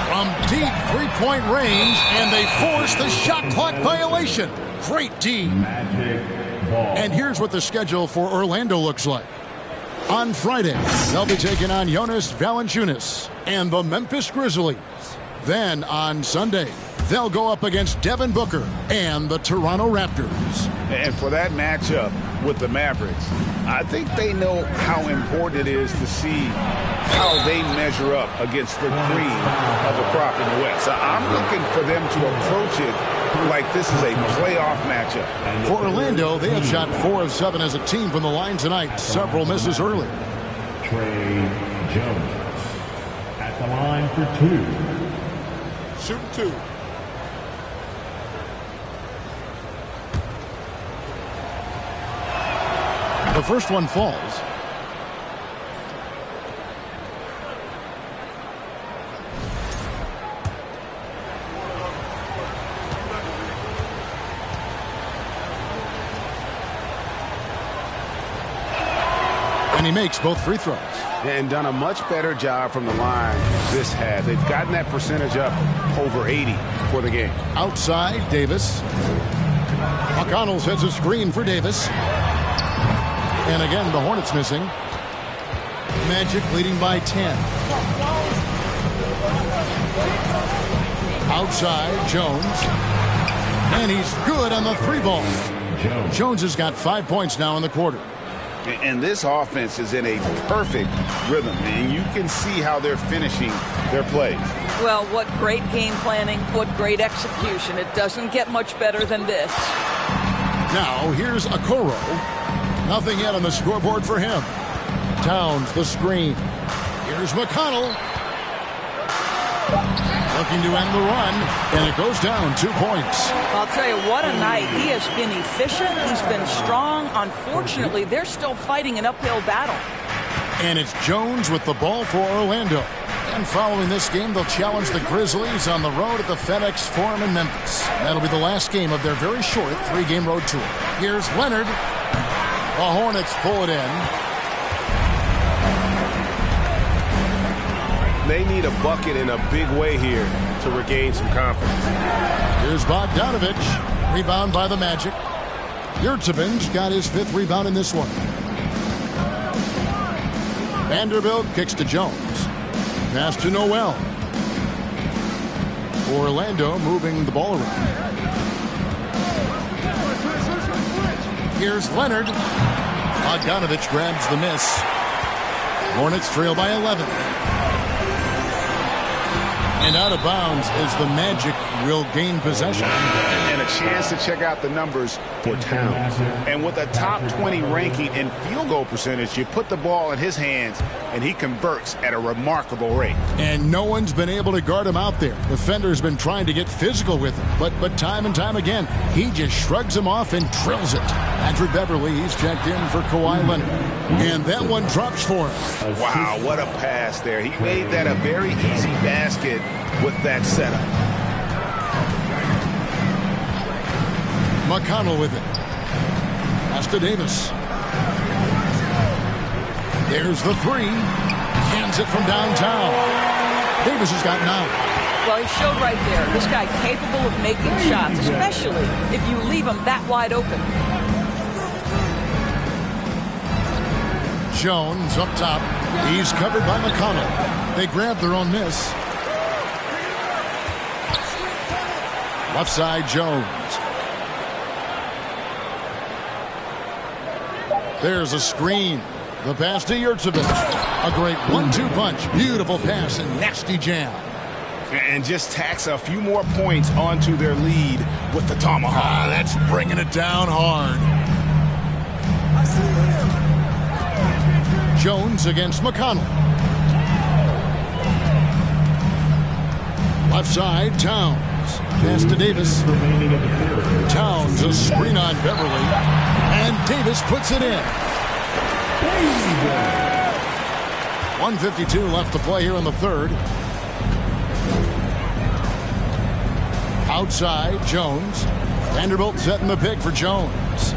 From deep three-point range, and they force the shot clock violation. Great D. And here's what the schedule for Orlando looks like. On Friday, they'll be taking on Jonas Valanciunas and the Memphis Grizzlies. Then on Sunday, they'll go up against Devin Booker and the Toronto Raptors. And for that matchup with the Mavericks, I think they know how important it is to see how they measure up against the cream of the crop in the West. So I'm looking for them to approach it like this is a playoff matchup. For Orlando, they have shot 4 of 7 as a team from the line tonight. Several misses early. Trey Jones at the line for 2. Shoot 2. The first one falls. And he makes both free throws. And done a much better job from the line this half. They've gotten that percentage up over 80 for the game. Outside, Davis. McConnell sets a screen for Davis. And again, the Hornets missing. Magic leading by 10. Outside, Jones. And he's good on the 3-ball. Jones has got 5 points now in the quarter. And this offense is in a perfect rhythm, and you can see how they're finishing their plays. Well, what great game planning, what great execution. It doesn't get much better than this. Now, here's Okoro. Nothing yet on the scoreboard for him. Towns, the screen. Here's McConnell. Looking to end the run, and it goes down 2 points. I'll tell you, what a night. He has been efficient. He's been strong. Unfortunately, they're still fighting an uphill battle. And it's Jones with the ball for Orlando. And following this game, they'll challenge the Grizzlies on the road at the FedEx Forum in Memphis. That'll be the last game of their very short 3-game road tour. Here's Leonard. The Hornets pull it in. They need a bucket in a big way here to regain some confidence. Here's Bogdanovich. Rebound by the Magic. Yurtseven's got his 5th rebound in this one. Vanderbilt kicks to Jones. Pass to Noel. Orlando moving the ball around. Here's Leonard. Bogdanovich grabs the miss. Hornets trail by 11. And out of bounds as the Magic will gain possession. And a chance to check out the numbers for Towns. And with a top 20 ranking in field goal percentage, you put the ball in his hands, and he converts at a remarkable rate. And no one's been able to guard him out there. Defender's been trying to get physical with him. But time and time again, he just shrugs him off and drills it. Patrick Beverly, he's checked in for Kawhi Leonard. And that one drops for him. Wow, what a pass there. He made that a very easy basket with that setup. McConnell with it. Pass to Davis. There's the 3. Hands it from downtown. Davis has got 9. Well, he showed right there. This guy capable of making shots, especially if you leave him that wide open. Jones up top. He's covered by McConnell. They grab their own miss. Left side, Jones. There's a screen. The pass to Yurtsevich. A great 1-2 punch. Beautiful pass and nasty jam. And just tacks a few more points onto their lead with the tomahawk. That's bringing it down hard. Jones against McConnell. Left side, Towns. Pass to Davis. Towns, a screen on Beverly. And Davis puts it in. 1:52 left to play here in the third. Outside, Jones. Vanderbilt setting the pick for Jones.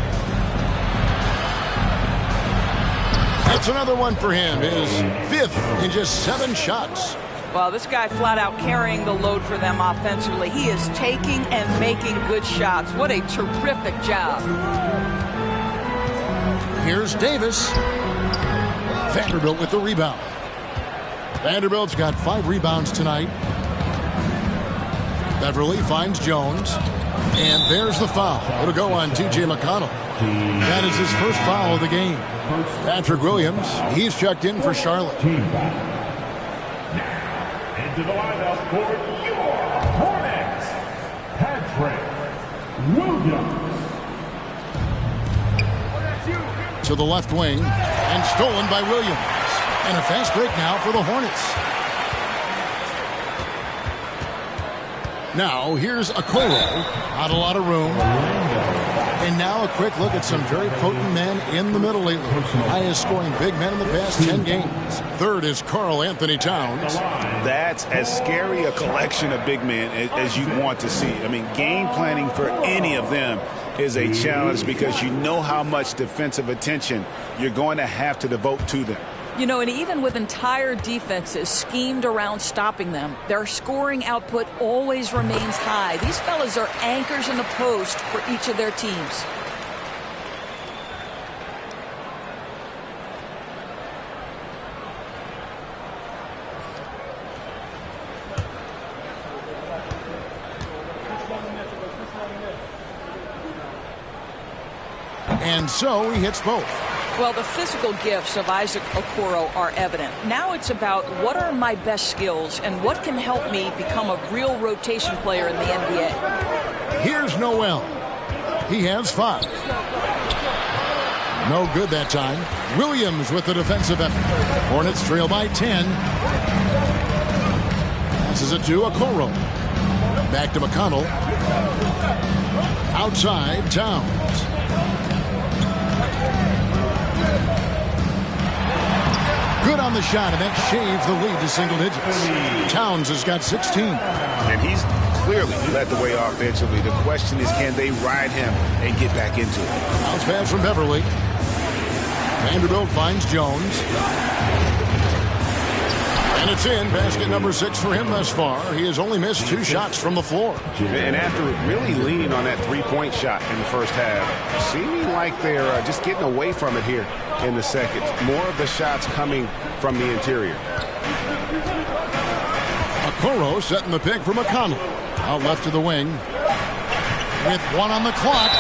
That's another one for him. His 5th in just 7 shots. Well, this guy flat out carrying the load for them offensively. He is taking and making good shots. What a terrific job. Here's Davis. Vanderbilt with the rebound. Vanderbilt's got 5 rebounds tonight. Beverly finds Jones. And there's the foul. It'll go on T.J. McConnell. That is his first foul of the game. Patrick Williams, he's checked in for Charlotte. Into the lineup for your Hornets, Patrick Williams. To the left wing, and stolen by Williams. And a fast break now for the Hornets. Now, here's Okoro. Not a lot of room. And now a quick look at some very potent men in the middle lately. Highest scoring big men in the past 10 games. Third is Karl Anthony Towns. That's as scary a collection of big men as you want to see. I mean, game planning for any of them is a challenge because you know how much defensive attention you're going to have to devote to them. You know, and even with entire defenses schemed around stopping them, their scoring output always remains high. These fellas are anchors in the post for each of their teams. And so he hits both. Well, the physical gifts of Isaac Okoro are evident. Now it's about what are my best skills and what can help me become a real rotation player in the NBA. Here's Noel. He has 5. No good that time. Williams with the defensive effort. Hornets trail by 10. Passes it to Okoro. Back to McConnell. Outside, Towns. Good on the shot, and that shaves the lead to single digits. Towns has got 16. And he's clearly led the way offensively. The question is, can they ride him and get back into it? Bounce pass from Beverly. Vanderbilt finds Jones. And it's in. Basket number 6 for him thus far. He has only missed 2 shots from the floor. And after really leaning on that three-point shot in the first half, seeming like they're just getting away from it here in the second. More of the shots coming from the interior. Okoro setting the pick for McConnell. Out left to the wing. With 1 on the clock.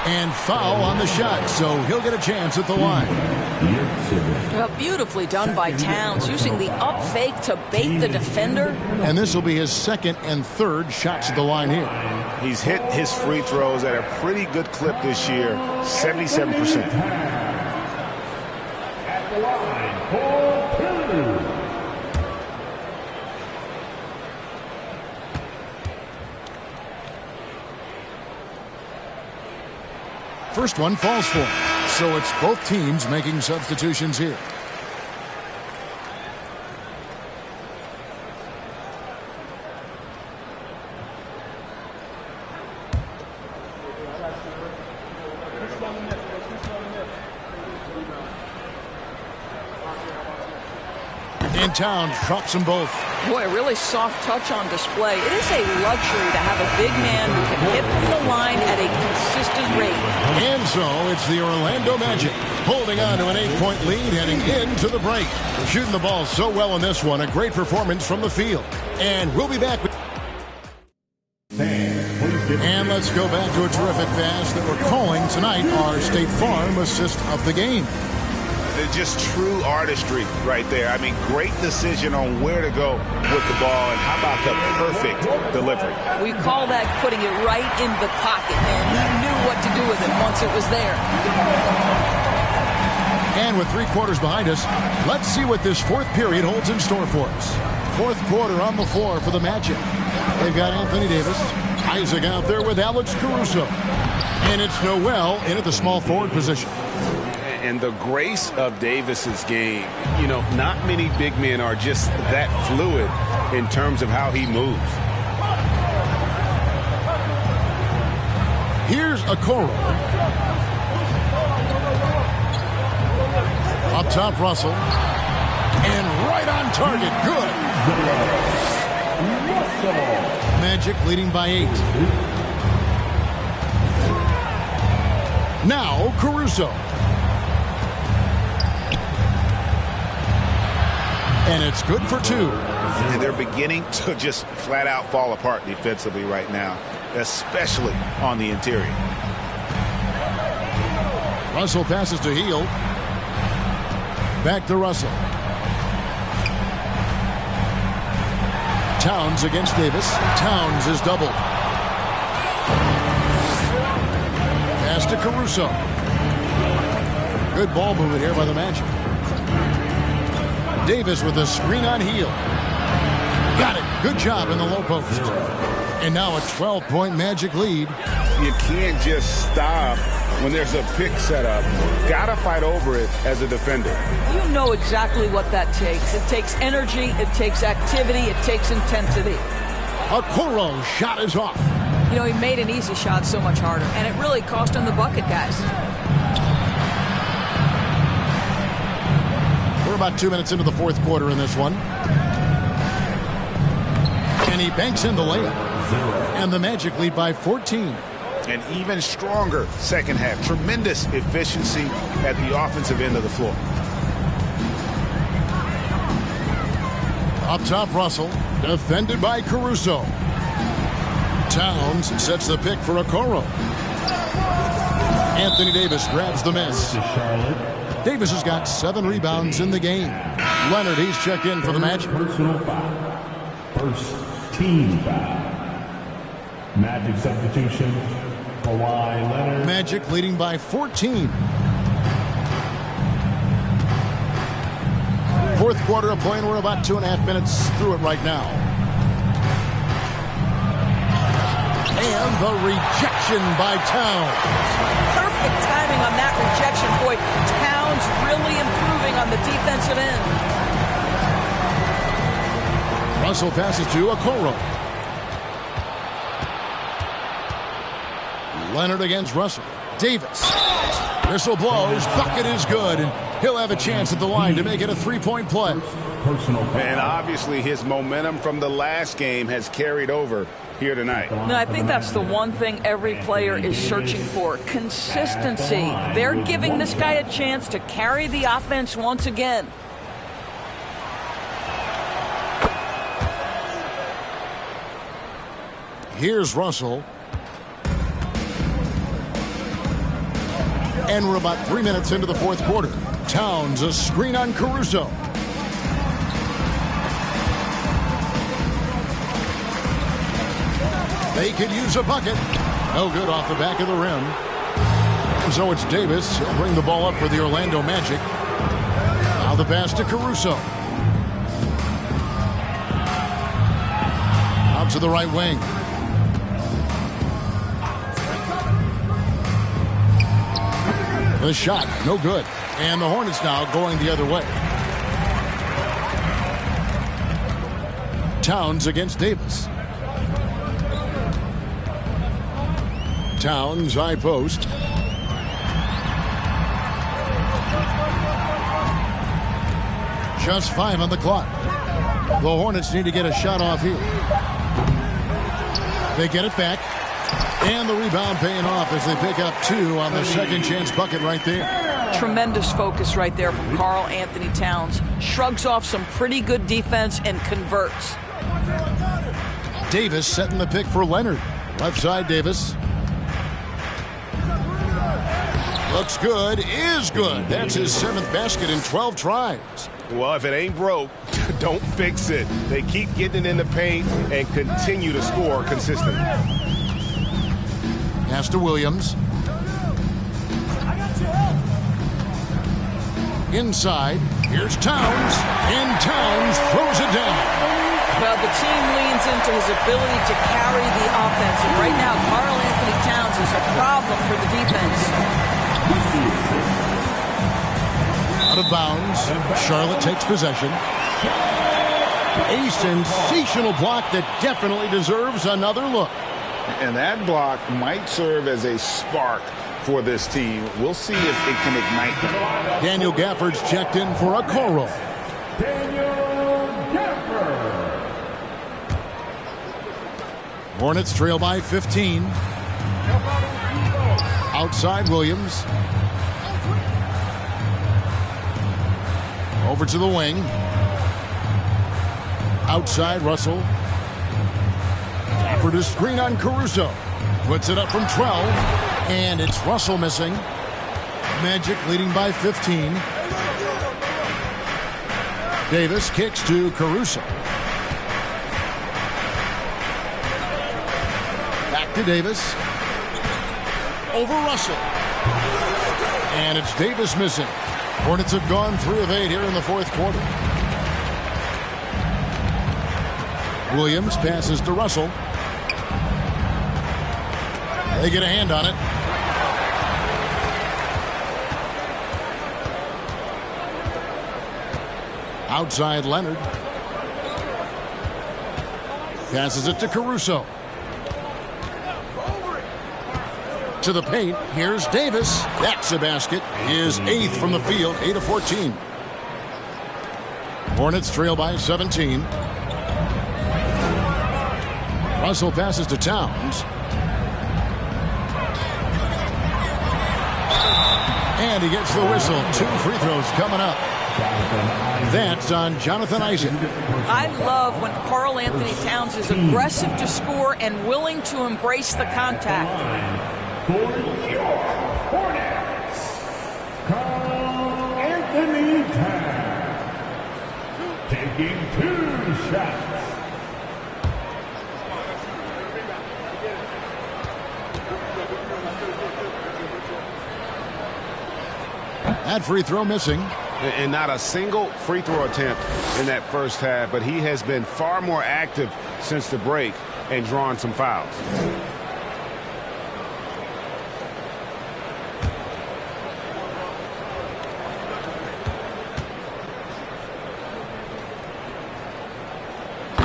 And foul on the shot, so he'll get a chance at the line. Well, beautifully done by Towns, using the up fake to bait the defender. And this will be his 2nd and 3rd shots at the line here. He's hit his free throws at a pretty good clip this year, 77%. At the line for 2. First one falls for him. So it's both teams making substitutions here. And Towns drops them both. Boy, a really soft touch on display. It is a luxury to have a big man who can hit from the line at a consistent rate. And so it's the Orlando Magic holding on to an 8-point lead heading into the break. Shooting the ball so well in this one. A great performance from the field. And we'll be back with... And let's go back to a terrific pass that we're calling tonight our State Farm assist of the game. Just true artistry right there. I mean, great decision on where to go with the ball, and how about the perfect delivery? We call that putting it right in the pocket, and he knew what to do with it once it was there. And with 3 quarters behind us, let's see what this fourth period holds in store for us. Fourth quarter on the floor for the Magic. They've got Anthony Davis, Isaac out there with Alex Caruso, and it's Noel in at the small forward position. And the grace of Davis's game, you know, not many big men are just that fluid in terms of how he moves. Here's Okoro. Up top, Russell. And right on target. Good. Magic leading by 8. Now, Caruso. And it's good for 2. And they're beginning to just flat out fall apart defensively right now, especially on the interior. Russell passes to Heel. Back to Russell. Towns against Davis. Towns is doubled. Pass to Caruso. Good ball movement here by the Magic. Davis with a screen on Heel. Got it. Good job in the low post. And now a 12-point Magic lead. You can't just stop when there's a pick set up. Gotta fight over it as a defender. You know exactly what that takes. It takes energy, it takes activity, it takes intensity. Okoro shot is off. You know, he made an easy shot so much harder, and it really cost him the bucket, guys. We're about 2 minutes into the fourth quarter in this one. And he banks in the layup. And the Magic lead by 14. An even stronger second half. Tremendous efficiency at the offensive end of the floor. Up top, Russell. Defended by Caruso. Towns sets the pick for Okoro. Anthony Davis grabs the miss. Davis has got 7 rebounds in the game. Leonard, he's checked in for the Magic. Personal foul. First team foul. Magic substitution. Kawhi Leonard. Magic leading by 14. Fourth quarter of play, and we're about 2.5 minutes through it right now. And the rejection by Towns. Perfect timing on that rejection. Boy, Towns really improving on the defensive end. Russell passes to Okoro. Leonard against Russell. Davis. Whistle blows. Bucket is good. And he'll have a chance at the line to make it a 3-point play. And obviously his momentum from the last game has carried over here tonight. No, I think that's the one thing every player is searching for. Consistency. They're giving this guy a chance to carry the offense once again. Here's Russell. And we're about 3 minutes into the fourth quarter. Towns, a screen on Caruso. They could use a bucket. No good off the back of the rim. So it's Davis. He'll bring the ball up for the Orlando Magic. Now the pass to Caruso. Out to the right wing. The shot, no good. And the Hornets now going the other way. Towns against Davis. Towns, high post. Just 5 on the clock. The Hornets need to get a shot off here. They get it back. And the rebound paying off as they pick up 2 on the second chance bucket right there. Tremendous focus right there from Karl Anthony Towns. Shrugs off some pretty good defense and converts. Davis setting the pick for Leonard. Left side, Davis. Looks good, is good. That's his 7th basket in 12 tries. Well, if it ain't broke, don't fix it. They keep getting in the paint and continue to score consistently. Pass to Williams. Inside, here's Towns, and Towns throws it down. Well, the team leans into his ability to carry the offense, and right now, Karl Anthony Towns is a problem for the defense. Out of bounds, Charlotte takes possession. A sensational block that definitely deserves another look. And that block might serve as a spark for this team. We'll see if it can ignite them. Daniel Gafford's checked in for a call roll. Hornets trail by 15. Outside Williams. Over to the wing. Outside Russell. For the screen on Caruso. Puts it up from 12. And it's Russell missing. Magic leading by 15. Davis kicks to Caruso. Back to Davis. Over Russell. And it's Davis missing. Hornets have gone 3 of 8 here in the 4th quarter. Williams passes to Russell. They get a hand on it. Outside Leonard. Passes it to Caruso. To the paint. Here's Davis. That's a basket. His 8th from the field. 8 of 14. Hornets trail by 17. Russell passes to Towns. And he gets the whistle. 2 free throws coming up. That's on Jonathan Isaac. I love when Karl Anthony Towns is aggressive to score and willing to embrace the contact. For your Hornets, Karl Anthony Towns, taking 2 shots. That free throw missing. And not a single free throw attempt in that first half, but he has been far more active since the break and drawn some fouls.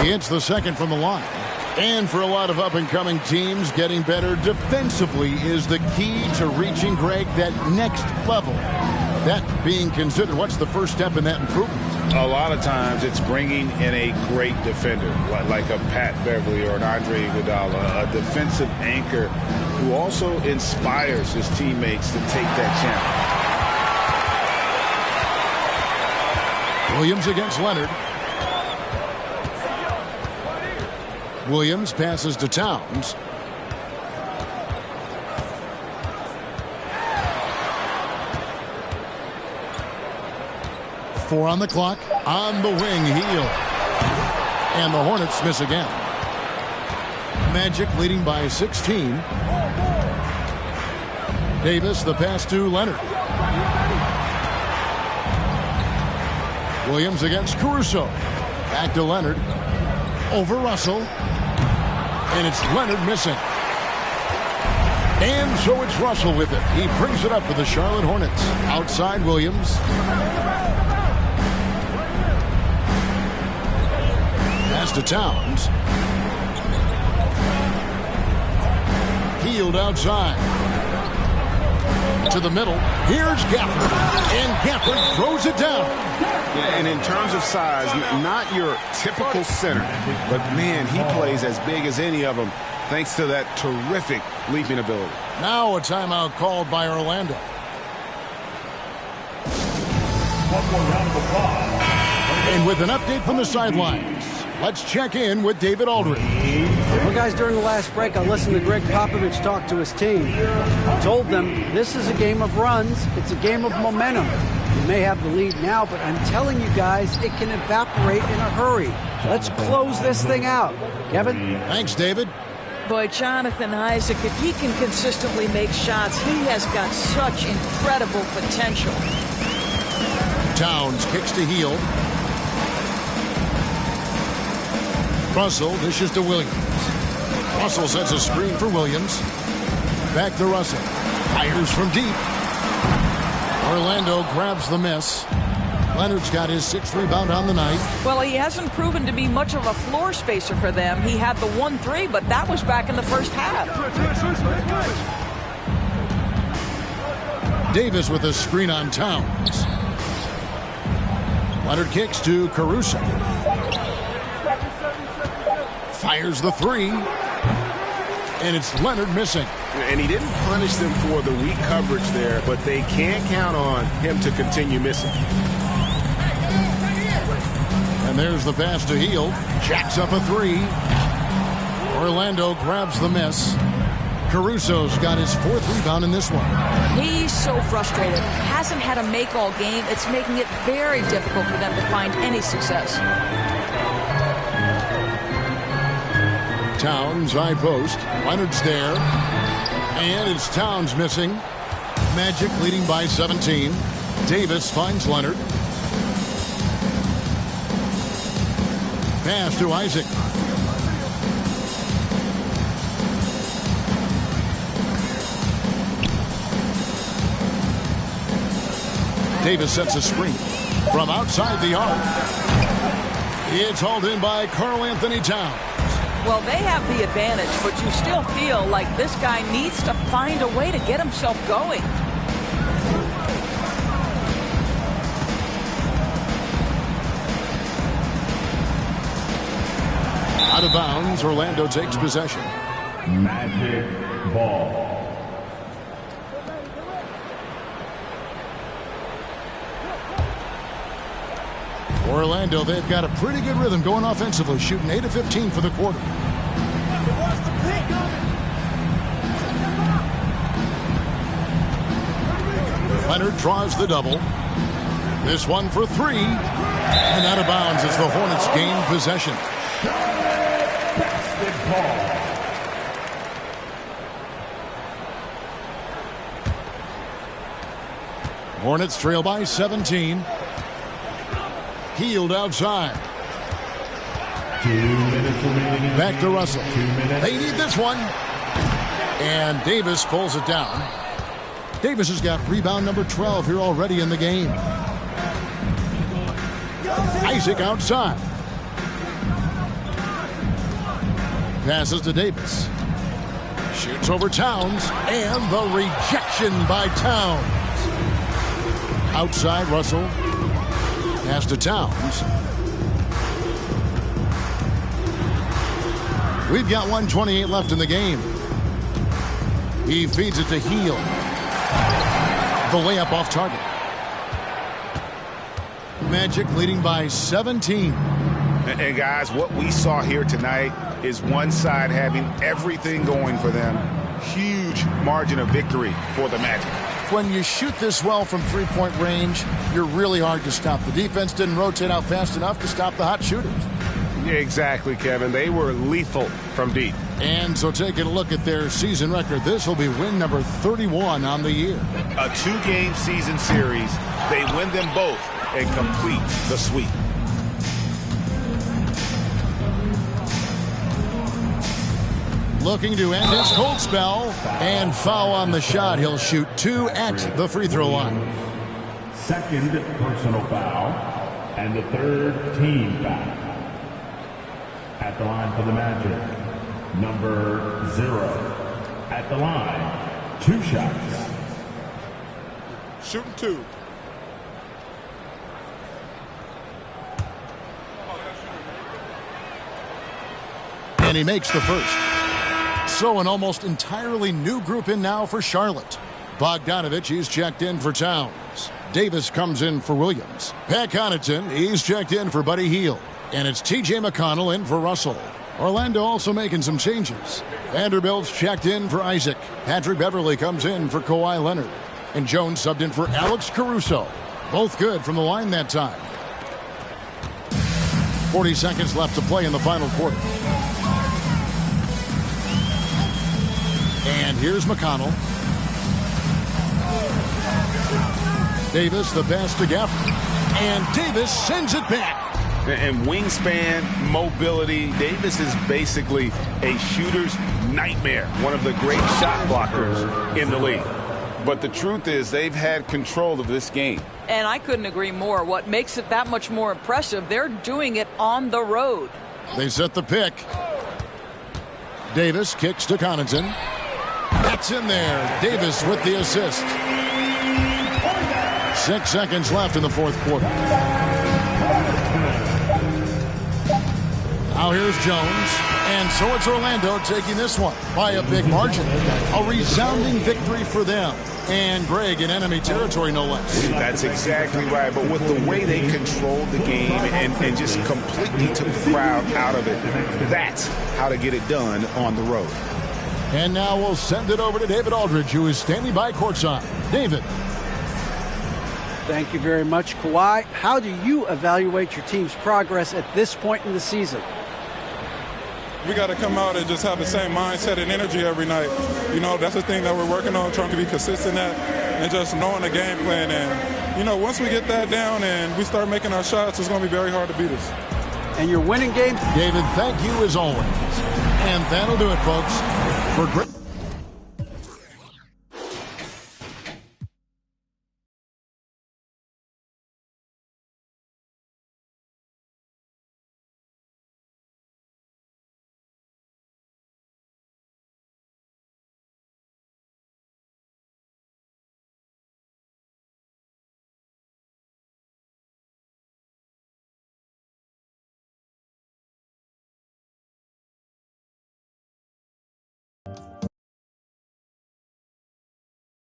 He hits the second from the line. And for a lot of up-and-coming teams, getting better defensively is the key to reaching, Greg, that next level. That being considered, what's the first step in that improvement? A lot of times it's bringing in a great defender, like a Pat Beverly or an Andre Iguodala, a defensive anchor who also inspires his teammates to take that challenge. Williams against Leonard. Williams passes to Towns. Four on the clock. On the wing, Heel. And the Hornets miss again. Magic leading by 16. Davis, the pass to Leonard. Williams against Caruso. Back to Leonard. Over Russell. And it's Leonard missing. And so it's Russell with it. He brings it up for the Charlotte Hornets. Outside Williams. Pass to Towns. Healed outside. To the middle. Here's Gafford. And Gafford throws it down. Yeah, and in terms of size, not your typical center, but man, he plays as big as any of them thanks to that terrific leaping ability. Now a timeout called by Orlando. And with an update from the sidelines, let's check in with David Aldridge. Well, guys, during the last break, I listened to Greg Popovich talk to his team. Told them this is a game of runs. It's a game of momentum. You may have the lead now, but I'm telling you guys, it can evaporate in a hurry. Let's close this thing out. Kevin? Thanks, David. Boy, Jonathan Isaac, if he can consistently make shots, he has got such incredible potential. Towns kicks to Hield. Russell dishes to Williams. Russell sets a screen for Williams. Back to Russell. Fires from deep. Orlando grabs the miss. Leonard's got his 6th rebound on the night. Well, he hasn't proven to be much of a floor spacer for them. He had the 1-3, but that was back in the first half. Davis with a screen on Towns. Leonard kicks to Caruso. Fires the 3. And it's Leonard missing. And he didn't punish them for the weak coverage there, but they can't count on him to continue missing. And there's the pass to Hield. Jacks up a 3. Orlando grabs the miss. Caruso's got his 4th rebound in this one. He's so frustrated. Hasn't had a make all game. It's making it very difficult for them to find any success. Towns, high post. Leonard's there. And it's Towns missing. Magic leading by 17. Davis finds Leonard. Pass to Isaac. Davis sets a screen from outside the arc. It's hauled in by Karl Anthony Towns. Well, they have the advantage, but you still feel like this guy needs to find a way to get himself going. Out of bounds, Orlando takes possession. Magic ball. Orlando, they've got a pretty good rhythm going offensively, shooting 8 of 15 for the quarter. Leonard draws the double. This one for 3. And out of bounds as the Hornets gain possession. Hornets trail by 17. Hield outside. 2 minutes remaining. Back to Russell. They need this one. And Davis pulls it down. Davis has got rebound number 12 here already in the game. Isaac outside. Passes to Davis. Shoots over Towns. And the rejection by Towns. Outside Russell. Pass to Towns. We've got 1:28 left in the game. He feeds it to Hield. The layup off target. Magic leading by 17. And guys, what we saw here tonight is one side having everything going for them. Huge margin of victory for the Magic. When you shoot this well from three-point range, you're really hard to stop. The defense didn't rotate out fast enough to stop the hot shooters. Yeah, exactly, Kevin. They were lethal from deep. And so taking a look at their season record, this will be win number 31 on the year. A 2-game season series. They win them both and complete the sweep. Looking to end his cold spell and foul on the shot. He'll shoot 2 at the free throw line. Second personal foul and the 3rd team foul. At the line for the Magic, number 0. At the line, 2 shots. shooting 2. And he makes the first. So an almost entirely new group in now for Charlotte. Bogdanovich, he's checked in for Towns. Davis comes in for Williams. Pat Connaughton, he's checked in for Buddy Hield. And it's T.J. McConnell in for Russell. Orlando also making some changes. Vanderbilt's checked in for Isaac. Patrick Beverly comes in for Kawhi Leonard. And Jones subbed in for Alex Caruso. Both good from the line that time. 40 seconds left to play in the final quarter. And here's McConnell. Davis, the pass to Gafford. And Davis sends it back. And wingspan, mobility, Davis is basically a shooter's nightmare. One of the great shot blockers in the league. But the truth is they've had control of this game. And I couldn't agree more. What makes it that much more impressive, they're doing it on the road. They set the pick. Davis kicks to Connaughton. That's in there. Davis with the assist. 6 seconds left in the fourth quarter. Now here's Jones. And so it's Orlando taking this one by a big margin. A resounding victory for them. And Greg in enemy territory, no less. That's exactly right. But with the way they controlled the game and just completely took the crowd out of it, that's how to get it done on the road. And now we'll send it over to David Aldridge, who is standing by courtside. David. Thank you very much, Kawhi. How do you evaluate your team's progress at this point in the season? We got to come out and just have the same mindset and energy every night. You know, that's the thing that we're working on, trying to be consistent at, and just knowing the game plan. And, you know, once we get that down and we start making our shots, it's going to be very hard to beat us. And your winning game? David, thank you as always. And that'll do it, folks. For great